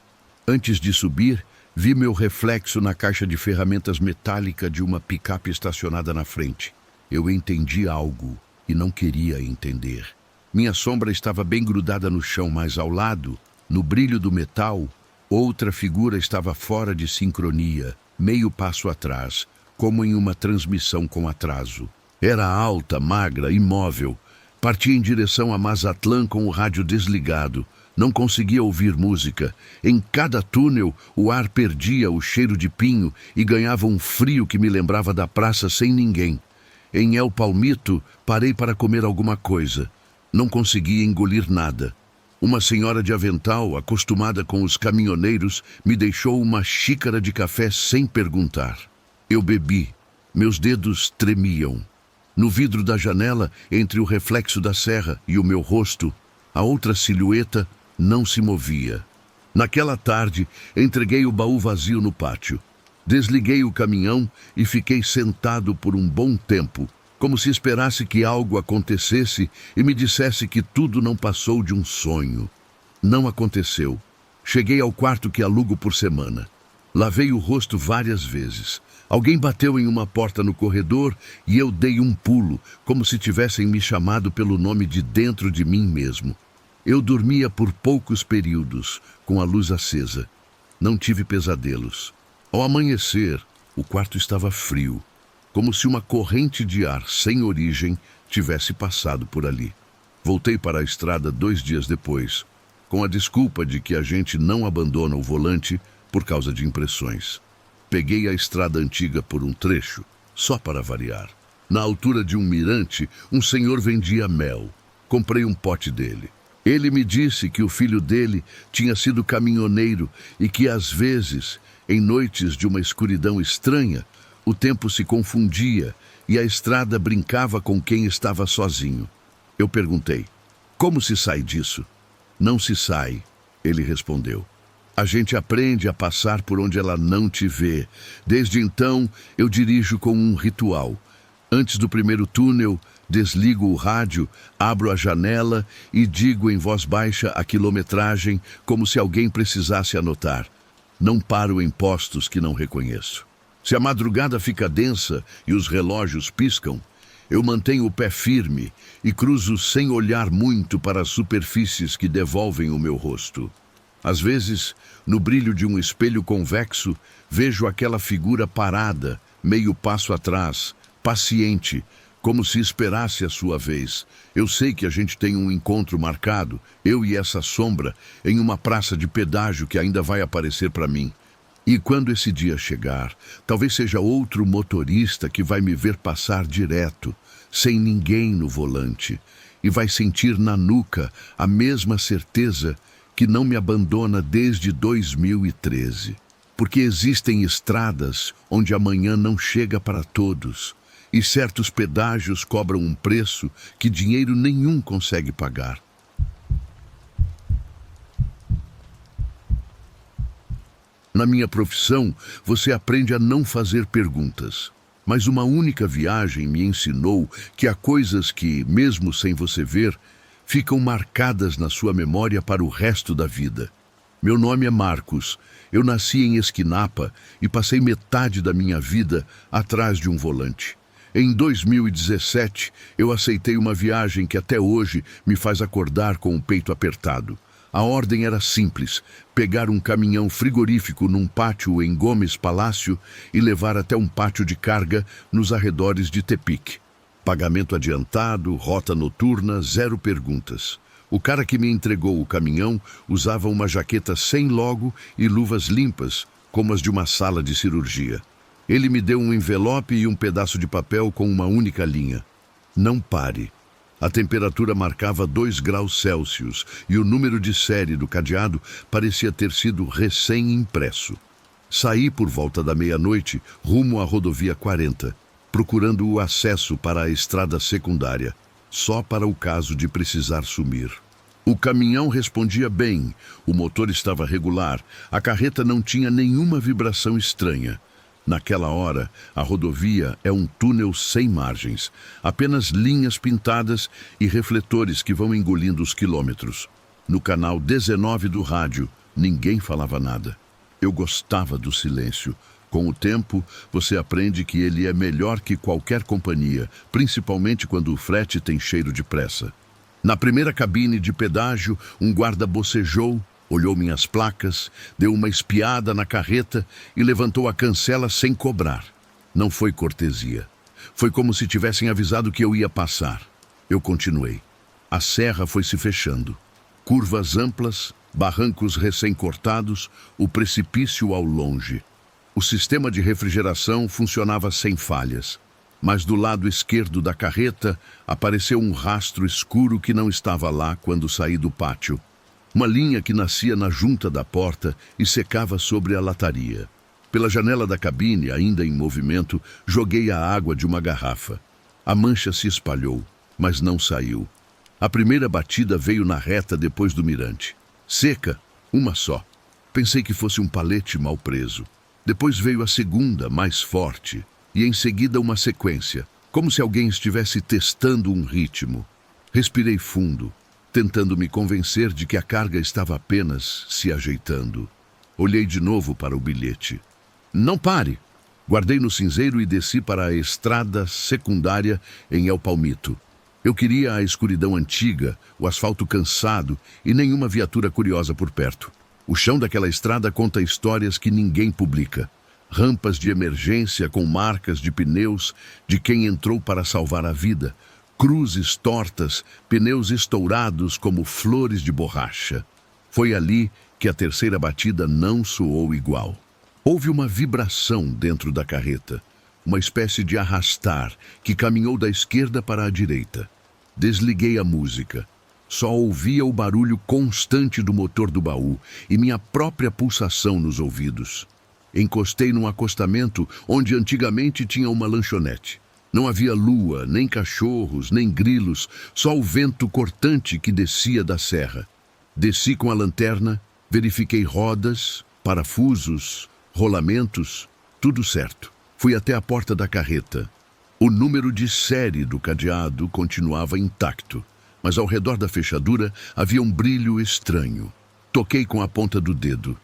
Antes de subir, vi meu reflexo na caixa de ferramentas metálica de uma picape estacionada na frente. Eu entendi algo e não queria entender. Minha sombra estava bem grudada no chão, mas ao lado, no brilho do metal, outra figura estava fora de sincronia, meio passo atrás, como em uma transmissão com atraso. Era alta, magra, imóvel. Partia em direção a Mazatlán com o rádio desligado. Não conseguia ouvir música. Em cada túnel, o ar perdia o cheiro de pinho e ganhava um frio que me lembrava da praça sem ninguém. Em El Palmito, parei para comer alguma coisa. Não conseguia engolir nada. Uma senhora de avental, acostumada com os caminhoneiros, me deixou uma xícara de café sem perguntar. Eu bebi. Meus dedos tremiam. No vidro da janela, entre o reflexo da serra e o meu rosto, a outra silhueta não se movia. Naquela tarde, entreguei o baú vazio no pátio. Desliguei o caminhão e fiquei sentado por um bom tempo, como se esperasse que algo acontecesse e me dissesse que tudo não passou de um sonho. Não aconteceu. Cheguei ao quarto que alugo por semana. Lavei o rosto várias vezes. Alguém bateu em uma porta no corredor e eu dei um pulo, como se tivessem me chamado pelo nome de dentro de mim mesmo. Eu dormia por poucos períodos, com a luz acesa. Não tive pesadelos. Ao amanhecer, o quarto estava frio, como se uma corrente de ar sem origem tivesse passado por ali. Voltei para a estrada 2 dias depois, com a desculpa de que a gente não abandona o volante por causa de impressões. Peguei a estrada antiga por um trecho, só para variar. Na altura de um mirante, um senhor vendia mel. Comprei um pote dele. Ele me disse que o filho dele tinha sido caminhoneiro e que, às vezes, em noites de uma escuridão estranha, o tempo se confundia e a estrada brincava com quem estava sozinho. Eu perguntei, como se sai disso? Não se sai, ele respondeu. A gente aprende a passar por onde ela não te vê. Desde então, eu dirijo com um ritual. Antes do primeiro túnel, desligo o rádio, abro a janela e digo em voz baixa a quilometragem como se alguém precisasse anotar. Não paro em postos que não reconheço. Se a madrugada fica densa e os relógios piscam, eu mantenho o pé firme e cruzo sem olhar muito para as superfícies que devolvem o meu rosto. Às vezes, no brilho de um espelho convexo, vejo aquela figura parada, meio passo atrás, paciente, como se esperasse a sua vez. Eu sei que a gente tem um encontro marcado, eu e essa sombra, em uma praça de pedágio que ainda vai aparecer para mim. E quando esse dia chegar, talvez seja outro motorista que vai me ver passar direto, sem ninguém no volante, e vai sentir na nuca a mesma certeza que não me abandona desde 2013. Porque existem estradas onde amanhã não chega para todos, e certos pedágios cobram um preço que dinheiro nenhum consegue pagar. Na minha profissão, você aprende a não fazer perguntas. Mas uma única viagem me ensinou que há coisas que, mesmo sem você ver, ficam marcadas na sua memória para o resto da vida. Meu nome é Marcos. Eu nasci em Esquinapa e passei metade da minha vida atrás de um volante. Em 2017, eu aceitei uma viagem que até hoje me faz acordar com o peito apertado. A ordem era simples, pegar um caminhão frigorífico num pátio em Gomes Palácio e levar até um pátio de carga nos arredores de Tepic. Pagamento adiantado, rota noturna, 0 perguntas. O cara que me entregou o caminhão usava uma jaqueta sem logo e luvas limpas, como as de uma sala de cirurgia. Ele me deu um envelope e um pedaço de papel com uma única linha. Não pare. A temperatura marcava 2 graus Celsius e o número de série do cadeado parecia ter sido recém-impresso. Saí por volta da meia-noite, rumo à rodovia 40, procurando o acesso para a estrada secundária, só para o caso de precisar sumir. O caminhão respondia bem, o motor estava regular, a carreta não tinha nenhuma vibração estranha. Naquela hora, a rodovia é um túnel sem margens, apenas linhas pintadas e refletores que vão engolindo os quilômetros. No canal 19 do rádio, ninguém falava nada. Eu gostava do silêncio. Com o tempo, você aprende que ele é melhor que qualquer companhia, principalmente quando o frete tem cheiro de pressa. Na primeira cabine de pedágio, um guarda bocejou, olhou minhas placas, deu uma espiada na carreta e levantou a cancela sem cobrar. Não foi cortesia. Foi como se tivessem avisado que eu ia passar. Eu continuei. A serra foi se fechando. Curvas amplas, barrancos recém-cortados, o precipício ao longe. O sistema de refrigeração funcionava sem falhas. Mas do lado esquerdo da carreta apareceu um rastro escuro que não estava lá quando saí do pátio. Uma linha que nascia na junta da porta e secava sobre a lataria. Pela janela da cabine, ainda em movimento, joguei a água de uma garrafa. A mancha se espalhou, mas não saiu. A primeira batida veio na reta depois do mirante. Seca, uma só. Pensei que fosse um palete mal preso. Depois veio a segunda, mais forte, e em seguida uma sequência, como se alguém estivesse testando um ritmo. Respirei fundo, tentando me convencer de que a carga estava apenas se ajeitando. Olhei de novo para o bilhete. Não pare! Guardei no cinzeiro e desci para a estrada secundária em El Palmito. Eu queria a escuridão antiga, o asfalto cansado e nenhuma viatura curiosa por perto. O chão daquela estrada conta histórias que ninguém publica. Rampas de emergência com marcas de pneus de quem entrou para salvar a vida. Cruzes tortas, pneus estourados como flores de borracha. Foi ali que a terceira batida não soou igual. Houve uma vibração dentro da carreta, uma espécie de arrastar que caminhou da esquerda para a direita. Desliguei a música. Só ouvia o barulho constante do motor do baú e minha própria pulsação nos ouvidos. Encostei num acostamento onde antigamente tinha uma lanchonete. Não havia lua, nem cachorros, nem grilos, só o vento cortante que descia da serra. Desci com a lanterna, verifiquei rodas, parafusos, rolamentos, tudo certo. Fui até a porta da carreta. O número de série do cadeado continuava intacto, mas ao redor da fechadura havia um brilho estranho. Toquei com a ponta do dedo.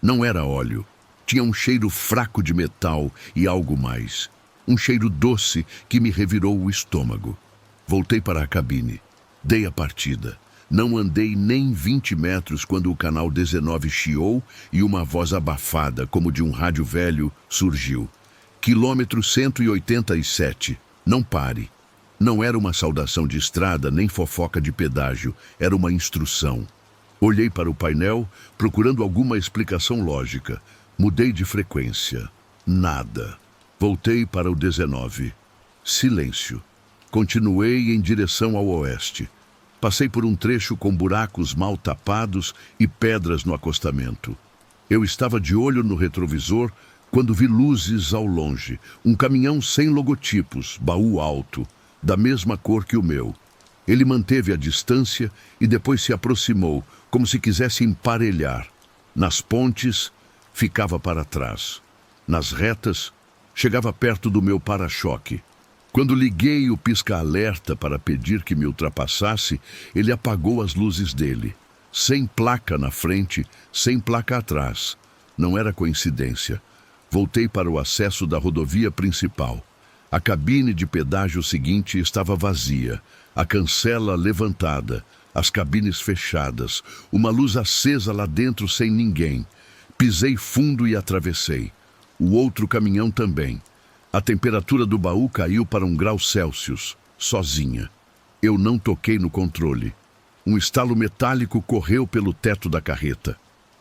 Não era óleo. Tinha um cheiro fraco de metal e algo mais. Um cheiro doce que me revirou o estômago. Voltei para a cabine. Dei a partida. Não andei nem 20 metros quando o canal 19 chiou e uma voz abafada, como de um rádio velho, surgiu. Quilômetro 187. Não pare. Não era uma saudação de estrada nem fofoca de pedágio. Era uma instrução. Olhei para o painel, procurando alguma explicação lógica. Mudei de frequência. Nada. Voltei para o 19. Silêncio. Continuei em direção ao oeste. Passei por um trecho com buracos mal tapados e pedras no acostamento. Eu estava de olho no retrovisor quando vi luzes ao longe. Um caminhão sem logotipos, baú alto, da mesma cor que o meu. Ele manteve a distância e depois se aproximou, como se quisesse emparelhar. Nas pontes, ficava para trás. Nas retas, chegava perto do meu para-choque. Quando liguei o pisca-alerta para pedir que me ultrapassasse, ele apagou as luzes dele. Sem placa na frente, sem placa atrás. Não era coincidência. Voltei para o acesso da rodovia principal. A cabine de pedágio seguinte estava vazia, a cancela levantada, as cabines fechadas, uma luz acesa lá dentro sem ninguém. Pisei fundo e atravessei. O outro caminhão também. A temperatura do baú caiu para 1 grau Celsius, sozinha. Eu não toquei no controle. Um estalo metálico correu pelo teto da carreta.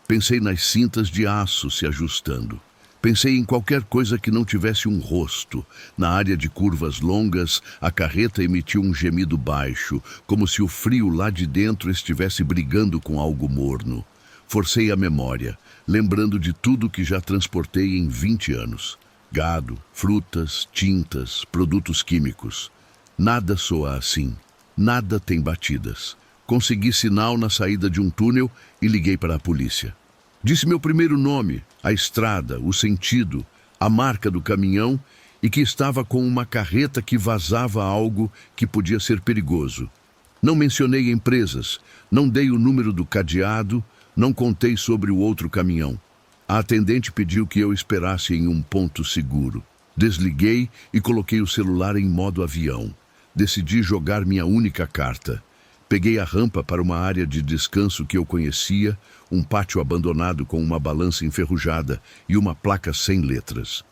Pensei nas cintas de aço se ajustando. Pensei em qualquer coisa que não tivesse um rosto. Na área de curvas longas, a carreta emitiu um gemido baixo, como se o frio lá de dentro estivesse brigando com algo morno. Forcei a memória, lembrando de tudo que já transportei em 20 anos. Gado, frutas, tintas, produtos químicos. Nada soa assim. Nada tem batidas. Consegui sinal na saída de um túnel e liguei para a polícia. Disse meu primeiro nome, a estrada, o sentido, a marca do caminhão e que estava com uma carreta que vazava algo que podia ser perigoso. Não mencionei empresas, não dei o número do cadeado, não contei sobre o outro caminhão. A atendente pediu que eu esperasse em um ponto seguro. Desliguei e coloquei o celular em modo avião. Decidi jogar minha única carta. Peguei a rampa para uma área de descanso que eu conhecia, um pátio abandonado com uma balança enferrujada e uma placa sem letras.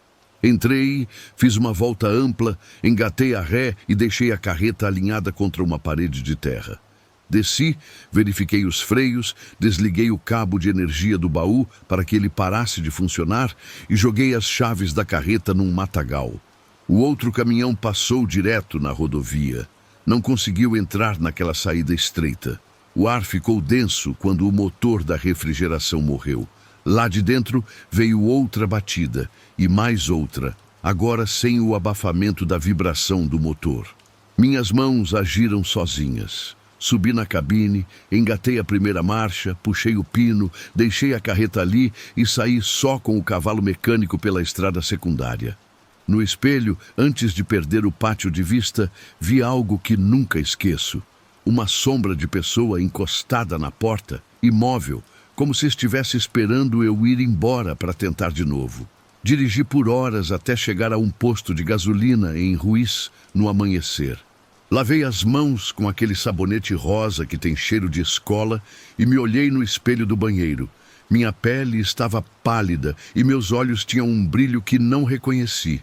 Entrei, fiz uma volta ampla, engatei a ré e deixei a carreta alinhada contra uma parede de terra. Desci, verifiquei os freios, desliguei o cabo de energia do baú para que ele parasse de funcionar e joguei as chaves da carreta num matagal. O outro caminhão passou direto na rodovia. Não conseguiu entrar naquela saída estreita. O ar ficou denso quando o motor da refrigeração morreu. Lá de dentro veio outra batida e mais outra, agora sem o abafamento da vibração do motor. Minhas mãos agiram sozinhas. Subi na cabine, engatei a primeira marcha, puxei o pino, deixei a carreta ali e saí só com o cavalo mecânico pela estrada secundária. No espelho, antes de perder o pátio de vista, vi algo que nunca esqueço. Uma sombra de pessoa encostada na porta, imóvel, como se estivesse esperando eu ir embora para tentar de novo. Dirigi por horas até chegar a um posto de gasolina em Ruiz, no amanhecer. Lavei as mãos com aquele sabonete rosa que tem cheiro de escola e me olhei no espelho do banheiro. Minha pele estava pálida e meus olhos tinham um brilho que não reconheci.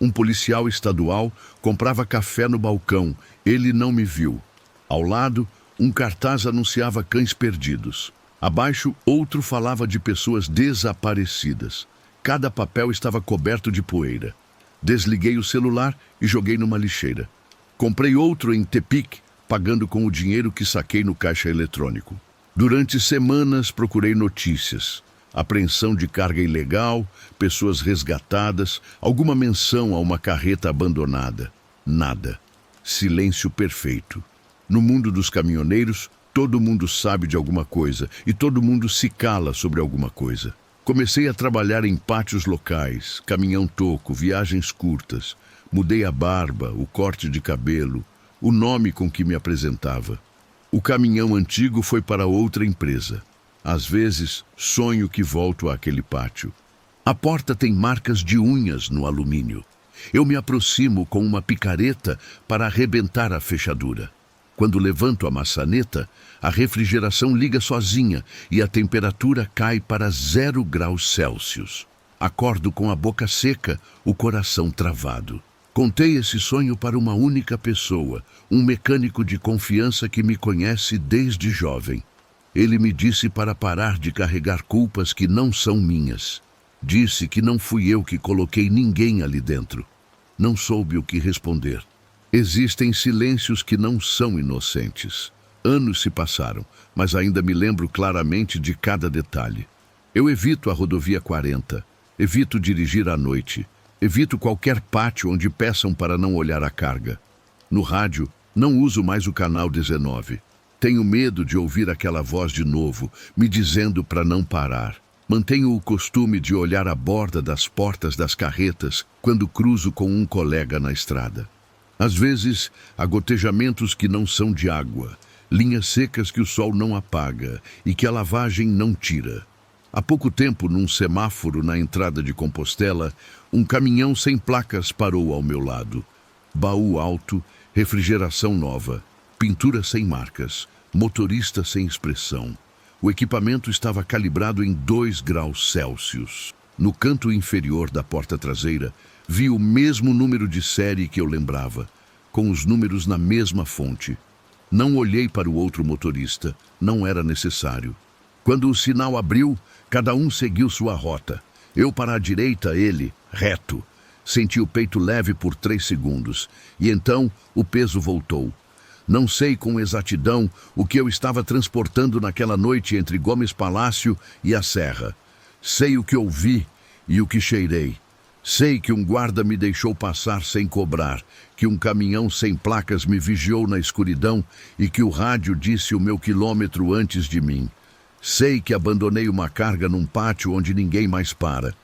Um policial estadual comprava café no balcão. Ele não me viu. Ao lado, um cartaz anunciava cães perdidos. Abaixo, outro falava de pessoas desaparecidas. Cada papel estava coberto de poeira. Desliguei o celular e joguei numa lixeira. Comprei outro em Tepic pagando com o dinheiro que saquei no caixa eletrônico. Durante semanas procurei notícias. Apreensão de carga ilegal, pessoas resgatadas, alguma menção a uma carreta abandonada. Nada. Silêncio perfeito. No mundo dos caminhoneiros, todo mundo sabe de alguma coisa e todo mundo se cala sobre alguma coisa. Comecei a trabalhar em pátios locais, caminhão toco, viagens curtas. Mudei a barba, o corte de cabelo, o nome com que me apresentava. O caminhão antigo foi para outra empresa. Às vezes, sonho que volto àquele pátio. A porta tem marcas de unhas no alumínio. Eu me aproximo com uma picareta para arrebentar a fechadura. Quando levanto a maçaneta, a refrigeração liga sozinha e a temperatura cai para 0 graus Celsius. Acordo com a boca seca, o coração travado. Contei esse sonho para uma única pessoa, um mecânico de confiança que me conhece desde jovem. Ele me disse para parar de carregar culpas que não são minhas. Disse que não fui eu que coloquei ninguém ali dentro. Não soube o que responder. Existem silêncios que não são inocentes. Anos se passaram, mas ainda me lembro claramente de cada detalhe. Eu evito a rodovia 40, evito dirigir à noite, evito qualquer pátio onde peçam para não olhar a carga. No rádio, não uso mais o canal 19. Tenho medo de ouvir aquela voz de novo, me dizendo para não parar. Mantenho o costume de olhar a borda das portas das carretas quando cruzo com um colega na estrada. Às vezes, há gotejamentos que não são de água, linhas secas que o sol não apaga e que a lavagem não tira. Há pouco tempo, num semáforo na entrada de Compostela, um caminhão sem placas parou ao meu lado. Baú alto, refrigeração nova, pintura sem marcas, motorista sem expressão. O equipamento estava calibrado em 2 graus Celsius. No canto inferior da porta traseira, vi o mesmo número de série que eu lembrava, com os números na mesma fonte. Não olhei para o outro motorista, não era necessário. Quando o sinal abriu, cada um seguiu sua rota. Eu para a direita, ele, reto. Senti o peito leve por 3 segundos, e então o peso voltou. Não sei com exatidão o que eu estava transportando naquela noite entre Gomes Palácio e a Serra. Sei o que ouvi e o que cheirei. Sei que um guarda me deixou passar sem cobrar, que um caminhão sem placas me vigiou na escuridão e que o rádio disse o meu quilômetro antes de mim. Sei que abandonei uma carga num pátio onde ninguém mais para.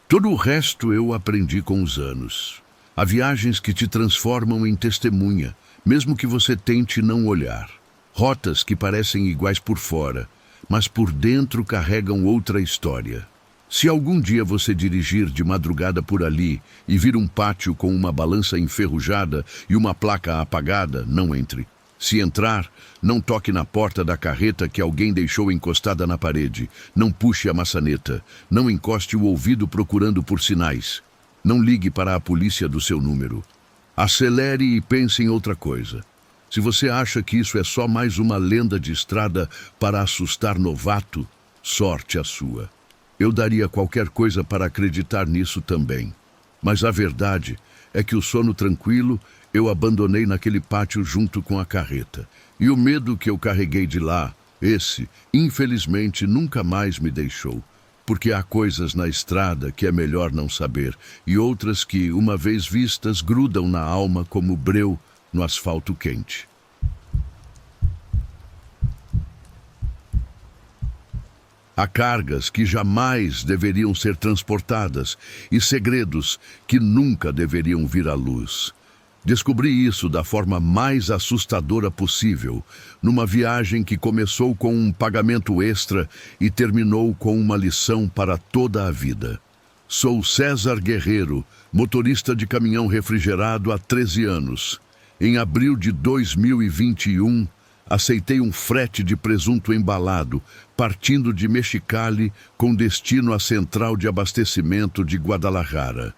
Todo o resto eu aprendi com os anos. Há viagens que te transformam em testemunha, mesmo que você tente não olhar. Rotas que parecem iguais por fora, mas por dentro carregam outra história. Se algum dia você dirigir de madrugada por ali e vir um pátio com uma balança enferrujada e uma placa apagada, não entre. Se entrar, não toque na porta da carreta que alguém deixou encostada na parede. Não puxe a maçaneta. Não encoste o ouvido procurando por sinais. Não ligue para a polícia do seu número. Acelere e pense em outra coisa. Se você acha que isso é só mais uma lenda de estrada para assustar novato, sorte a sua. Eu daria qualquer coisa para acreditar nisso também. Mas a verdade é que o sono tranquilo eu abandonei naquele pátio junto com a carreta. E o medo que eu carreguei de lá, esse, infelizmente, nunca mais me deixou. Porque há coisas na estrada que é melhor não saber, e outras que, uma vez vistas, grudam na alma como breu no asfalto quente. Há cargas que jamais deveriam ser transportadas e segredos que nunca deveriam vir à luz. Descobri isso da forma mais assustadora possível, numa viagem que começou com um pagamento extra e terminou com uma lição para toda a vida. Sou César Guerreiro, motorista de caminhão refrigerado há 13 anos. Em abril de 2021, aceitei um frete de presunto embalado, partindo de Mexicali com destino à central de abastecimento de Guadalajara.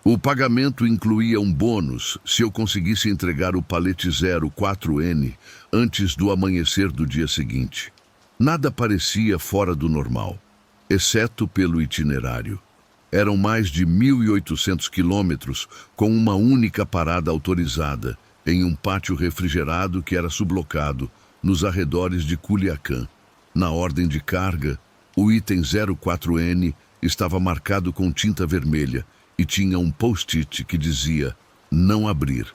O pagamento incluía um bônus se eu conseguisse entregar o palete 04N antes do amanhecer do dia seguinte. Nada parecia fora do normal, exceto pelo itinerário. Eram mais de 1.800 quilômetros com uma única parada autorizada, em um pátio refrigerado que era sublocado nos arredores de Culiacán. Na ordem de carga, o item 04N estava marcado com tinta vermelha e tinha um post-it que dizia "Não abrir".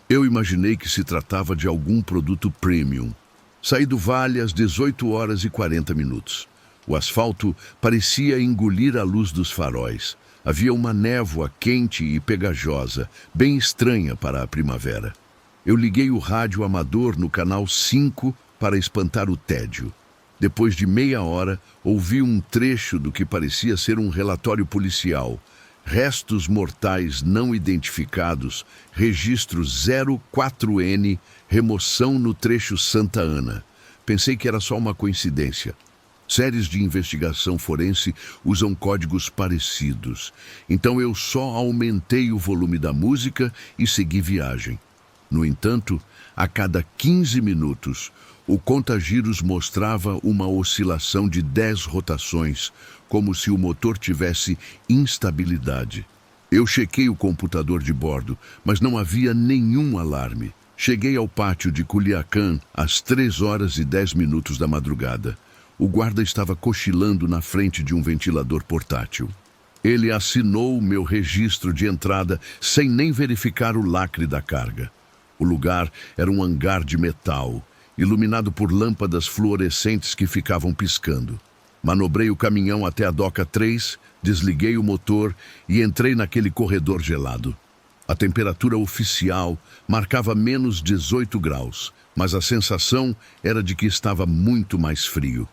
Eu imaginei que se tratava de algum produto premium. Saí do vale às 18h40. O asfalto parecia engolir a luz dos faróis. Havia uma névoa quente e pegajosa, bem estranha para a primavera. Eu liguei o rádio amador no canal 5 para espantar o tédio. Depois de meia hora, ouvi um trecho do que parecia ser um relatório policial. Restos mortais não identificados, registro 04N, remoção no trecho Santa Ana. Pensei que era só uma coincidência. Séries de investigação forense usam códigos parecidos. Então eu só aumentei o volume da música e segui viagem. No entanto, a cada 15 minutos, o contagiros mostrava uma oscilação de 10 rotações, como se o motor tivesse instabilidade. Eu chequei o computador de bordo, mas não havia nenhum alarme. Cheguei ao pátio de Culiacán às 3h10 da madrugada. O guarda estava cochilando na frente de um ventilador portátil. Ele assinou meu registro de entrada sem nem verificar o lacre da carga. O lugar era um hangar de metal, iluminado por lâmpadas fluorescentes que ficavam piscando. Manobrei o caminhão até a doca 3, desliguei o motor e entrei naquele corredor gelado. A temperatura oficial marcava menos 18 graus, mas a sensação era de que estava muito mais frio.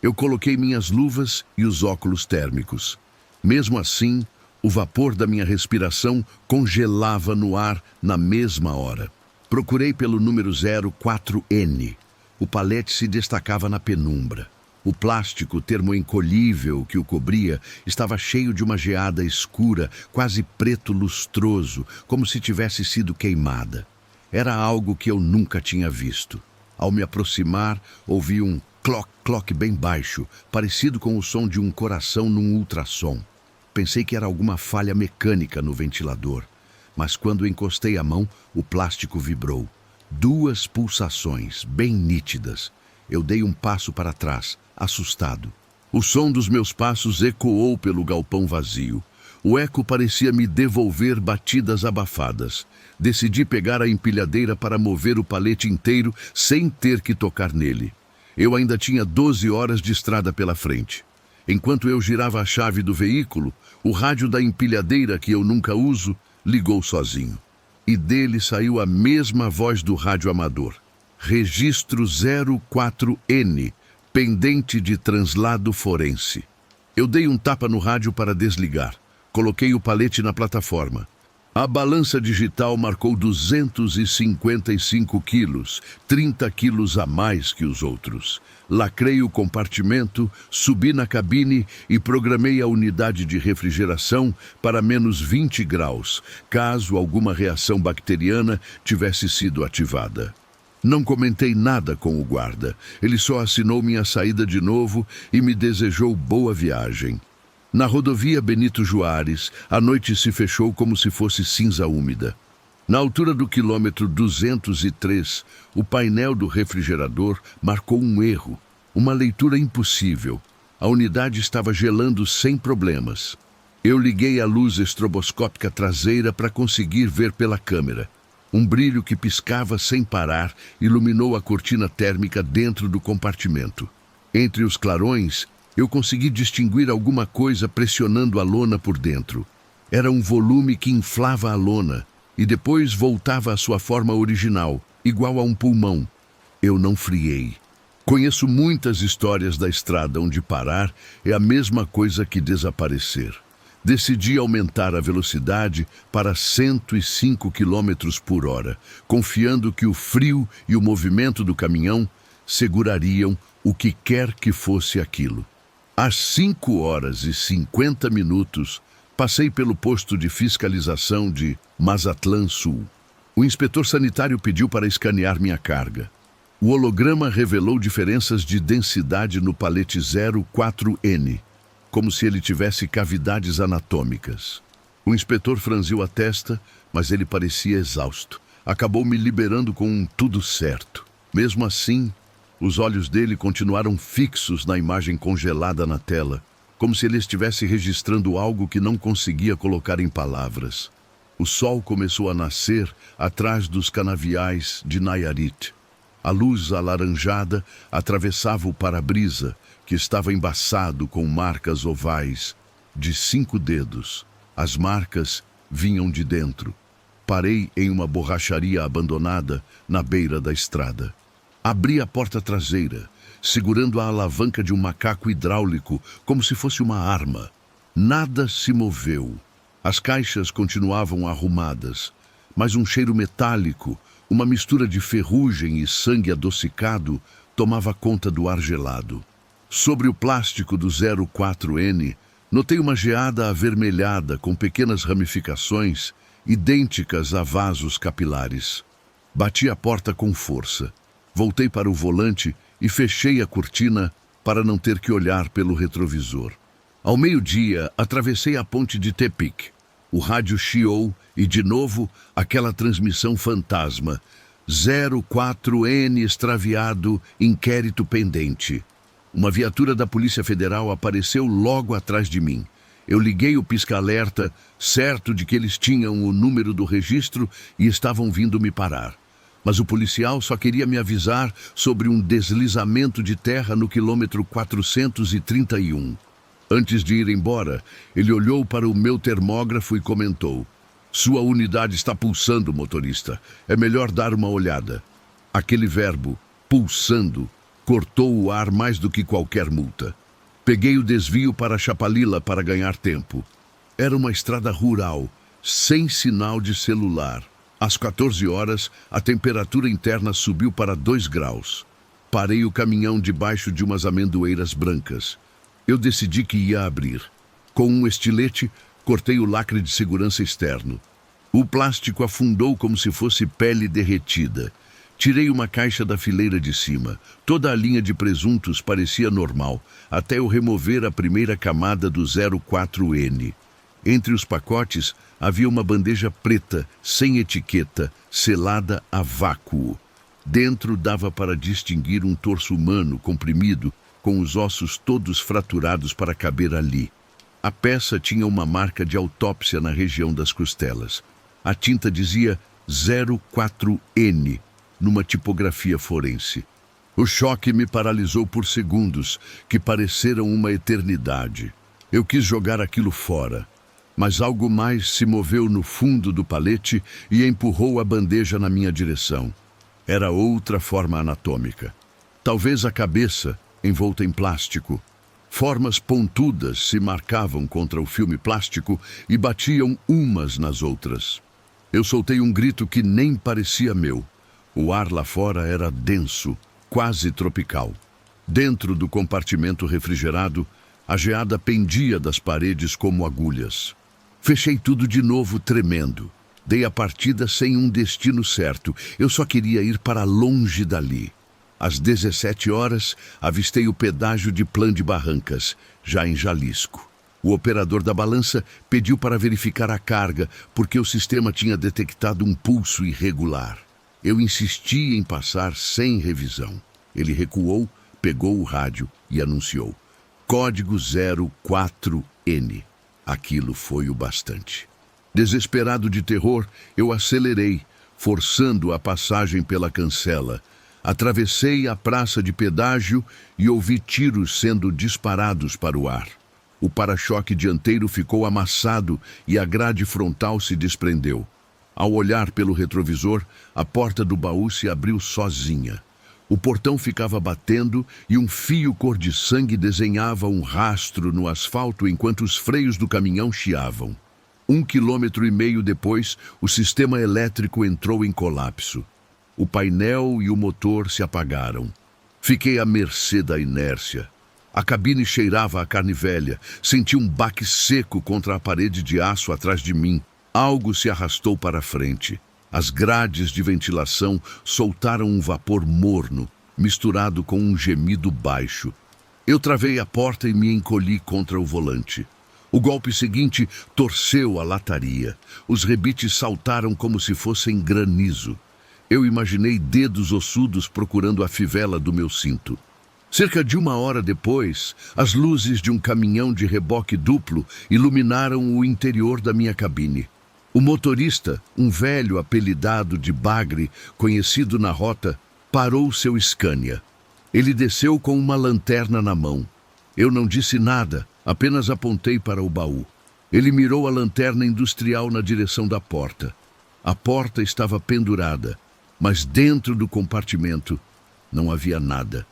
Eu coloquei minhas luvas e os óculos térmicos. Mesmo assim, o vapor da minha respiração congelava no ar na mesma hora. Procurei pelo número 04N. O palete se destacava na penumbra. O plástico termoencolhível que o cobria estava cheio de uma geada escura, quase preto lustroso, como se tivesse sido queimada. Era algo que eu nunca tinha visto. Ao me aproximar, ouvi um cloc-cloc bem baixo, parecido com o som de um coração num ultrassom. Pensei que era alguma falha mecânica no ventilador, mas quando encostei a mão, o plástico vibrou. 2 pulsações, bem nítidas. Eu dei um passo para trás, assustado. O som dos meus passos ecoou pelo galpão vazio. O eco parecia me devolver batidas abafadas. Decidi pegar a empilhadeira para mover o palete inteiro sem ter que tocar nele. Eu ainda tinha 12 horas de estrada pela frente. Enquanto eu girava a chave do veículo, o rádio da empilhadeira, que eu nunca uso, ligou sozinho. E dele saiu a mesma voz do rádio amador. Registro 04N, pendente de translado forense. Eu dei um tapa no rádio para desligar. Coloquei o palete na plataforma. A balança digital marcou 255 quilos, 30 quilos a mais que os outros. Lacrei o compartimento, subi na cabine e programei a unidade de refrigeração para menos 20 graus, caso alguma reação bacteriana tivesse sido ativada. Não comentei nada com o guarda. Ele só assinou minha saída de novo e me desejou boa viagem. Na rodovia Benito Juárez, a noite se fechou como se fosse cinza úmida. Na altura do quilômetro 203, o painel do refrigerador marcou um erro, uma leitura impossível. A unidade estava gelando sem problemas. Eu liguei a luz estroboscópica traseira para conseguir ver pela câmera. Um brilho que piscava sem parar iluminou a cortina térmica dentro do compartimento. Entre os clarões, eu consegui distinguir alguma coisa pressionando a lona por dentro. Era um volume que inflava a lona e depois voltava à sua forma original, igual a um pulmão. Eu não friei. Conheço muitas histórias da estrada onde parar é a mesma coisa que desaparecer. Decidi aumentar a velocidade para 105 km por hora, confiando que o frio e o movimento do caminhão segurariam o que quer que fosse aquilo. Às 5h50, passei pelo posto de fiscalização de Mazatlán Sul. O inspetor sanitário pediu para escanear minha carga. O holograma revelou diferenças de densidade no palete 04N, como se ele tivesse cavidades anatômicas. O inspetor franziu a testa, mas ele parecia exausto. acabou me liberando com um tudo certo. Mesmo assim, os olhos dele continuaram fixos na imagem congelada na tela, como se ele estivesse registrando algo que não conseguia colocar em palavras. O sol começou a nascer atrás dos canaviais de Nayarit. A luz alaranjada atravessava o para-brisa, que estava embaçado com marcas ovais de 5 dedos. As marcas vinham de dentro. Parei em uma borracharia abandonada na beira da estrada. Abri a porta traseira, segurando a alavanca de um macaco hidráulico como se fosse uma arma. Nada se moveu. As caixas continuavam arrumadas, mas um cheiro metálico, uma mistura de ferrugem e sangue adocicado, tomava conta do ar gelado. Sobre o plástico do 04N, notei uma geada avermelhada com pequenas ramificações, idênticas a vasos capilares. Bati a porta com força. Voltei para o volante e fechei a cortina para não ter que olhar pelo retrovisor. Ao meio-dia, atravessei a ponte de Tepic. O rádio chiou e, de novo, aquela transmissão fantasma. 04N extraviado, inquérito pendente. Uma viatura da Polícia Federal apareceu logo atrás de mim. Eu liguei o pisca-alerta, certo de que eles tinham o número do registro e estavam vindo me parar. Mas o policial só queria me avisar sobre um deslizamento de terra no quilômetro 431. Antes de ir embora, ele olhou para o meu termógrafo e comentou: "Sua unidade está pulsando, motorista. É melhor dar uma olhada." Aquele verbo, pulsando, cortou o ar mais do que qualquer multa. Peguei o desvio para Chapalila para ganhar tempo. Era uma estrada rural, sem sinal de celular. Às 14 horas, a temperatura interna subiu para 2 graus. Parei o caminhão debaixo de umas amendoeiras brancas. Eu decidi que ia abrir. Com um estilete, cortei o lacre de segurança externo. O plástico afundou como se fosse pele derretida. Tirei uma caixa da fileira de cima. Toda a linha de presuntos parecia normal, até eu remover a primeira camada do 04N. Entre os pacotes havia uma bandeja preta, sem etiqueta, selada a vácuo. Dentro dava para distinguir um torso humano comprimido, com os ossos todos fraturados para caber ali. A peça tinha uma marca de autópsia na região das costelas. A tinta dizia 04N, numa tipografia forense. O choque me paralisou por segundos, que pareceram uma eternidade. Eu quis jogar aquilo fora, mas algo mais se moveu no fundo do palete e empurrou a bandeja na minha direção. Era outra forma anatômica. Talvez a cabeça, envolta em plástico. Formas pontudas se marcavam contra o filme plástico e batiam umas nas outras. Eu soltei um grito que nem parecia meu. O ar lá fora era denso, quase tropical. Dentro do compartimento refrigerado, a geada pendia das paredes como agulhas. Fechei tudo de novo, tremendo. Dei a partida sem um destino certo. Eu só queria ir para longe dali. Às 17 horas, avistei o pedágio de Plan de Barrancas, já em Jalisco. O operador da balança pediu para verificar a carga, porque o sistema tinha detectado um pulso irregular. Eu insisti em passar sem revisão. Ele recuou, pegou o rádio e anunciou: "Código 04N. Aquilo foi o bastante. Desesperado de terror, eu acelerei, forçando a passagem pela cancela. Atravessei a praça de pedágio e ouvi tiros sendo disparados para o ar. O para-choque dianteiro ficou amassado e a grade frontal se desprendeu. Ao olhar pelo retrovisor, a porta do baú se abriu sozinha. O portão ficava batendo e um fio cor de sangue desenhava um rastro no asfalto enquanto os freios do caminhão chiavam. 1,5 quilômetros depois, o sistema elétrico entrou em colapso. O painel e o motor se apagaram. Fiquei à mercê da inércia. A cabine cheirava a carne velha. Senti um baque seco contra a parede de aço atrás de mim. Algo se arrastou para a frente. As grades de ventilação soltaram um vapor morno, misturado com um gemido baixo. Eu travei a porta e me encolhi contra o volante. O golpe seguinte torceu a lataria. Os rebites saltaram como se fossem granizo. Eu imaginei dedos ossudos procurando a fivela do meu cinto. Cerca de 1 hora depois, as luzes de um caminhão de reboque duplo iluminaram o interior da minha cabine. O motorista, um velho apelidado de Bagre, conhecido na rota, parou seu Scania. Ele desceu com uma lanterna na mão. Eu não disse nada, apenas apontei para o baú. Ele mirou a lanterna industrial na direção da porta. A porta estava pendurada, mas dentro do compartimento não havia nada.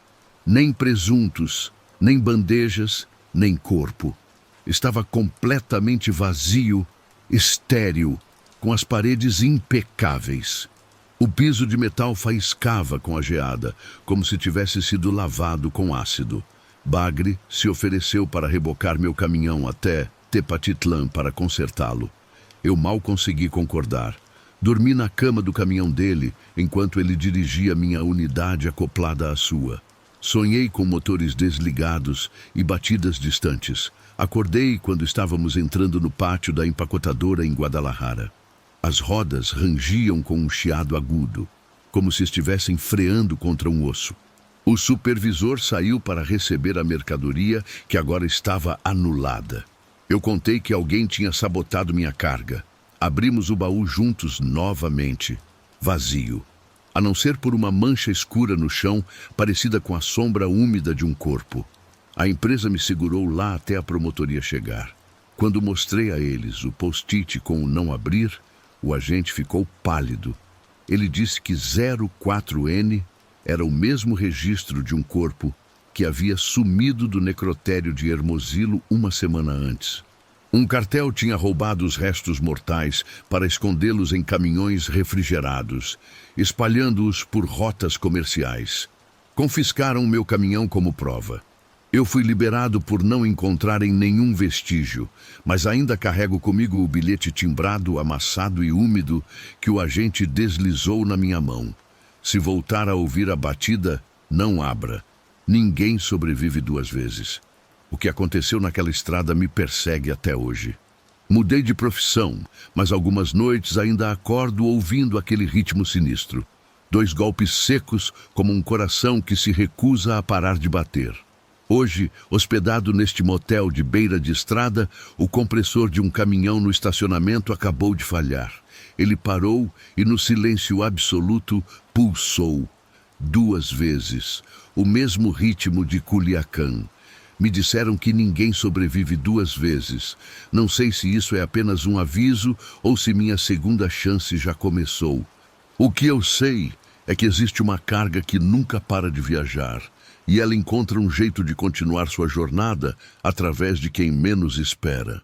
Nem presuntos, nem bandejas, nem corpo. Estava completamente vazio, estéril, com as paredes impecáveis. O piso de metal faiscava com a geada, como se tivesse sido lavado com ácido. Bagre se ofereceu para rebocar meu caminhão até Tepatitlã para consertá-lo. Eu mal consegui concordar. Dormi na cama do caminhão dele, enquanto ele dirigia minha unidade acoplada à sua. Sonhei com motores desligados e batidas distantes. Acordei quando estávamos entrando no pátio da empacotadora em Guadalajara. As rodas rangiam com um chiado agudo, como se estivessem freando contra um osso. O supervisor saiu para receber a mercadoria que agora estava anulada. Eu contei que alguém tinha sabotado minha carga. Abrimos o baú juntos novamente, vazio. A não ser por uma mancha escura no chão, parecida com a sombra úmida de um corpo. A empresa me segurou lá até a promotoria chegar. Quando mostrei a eles o post-it com o não abrir, o agente ficou pálido. Ele disse que 04N era o mesmo registro de um corpo que havia sumido do necrotério de Hermosilo 1 semana antes. Um cartel tinha roubado os restos mortais para escondê-los em caminhões refrigerados, espalhando-os por rotas comerciais. Confiscaram meu caminhão como prova. Eu fui liberado por não encontrarem nenhum vestígio, mas ainda carrego comigo o bilhete timbrado, amassado e úmido que o agente deslizou na minha mão. Se voltar a ouvir a batida, não abra. Ninguém sobrevive 2 vezes. O que aconteceu naquela estrada me persegue até hoje. Mudei de profissão, mas algumas noites ainda acordo ouvindo aquele ritmo sinistro. 2 golpes secos como um coração que se recusa a parar de bater. Hoje, hospedado neste motel de beira de estrada, o compressor de um caminhão no estacionamento acabou de falhar. Ele parou e, no silêncio absoluto, pulsou. 2 vezes, o mesmo ritmo de Culiacán. Me disseram que ninguém sobrevive 2 vezes. Não sei se isso é apenas um aviso ou se minha segunda chance já começou. O que eu sei é que existe uma carga que nunca para de viajar, e ela encontra um jeito de continuar sua jornada através de quem menos espera.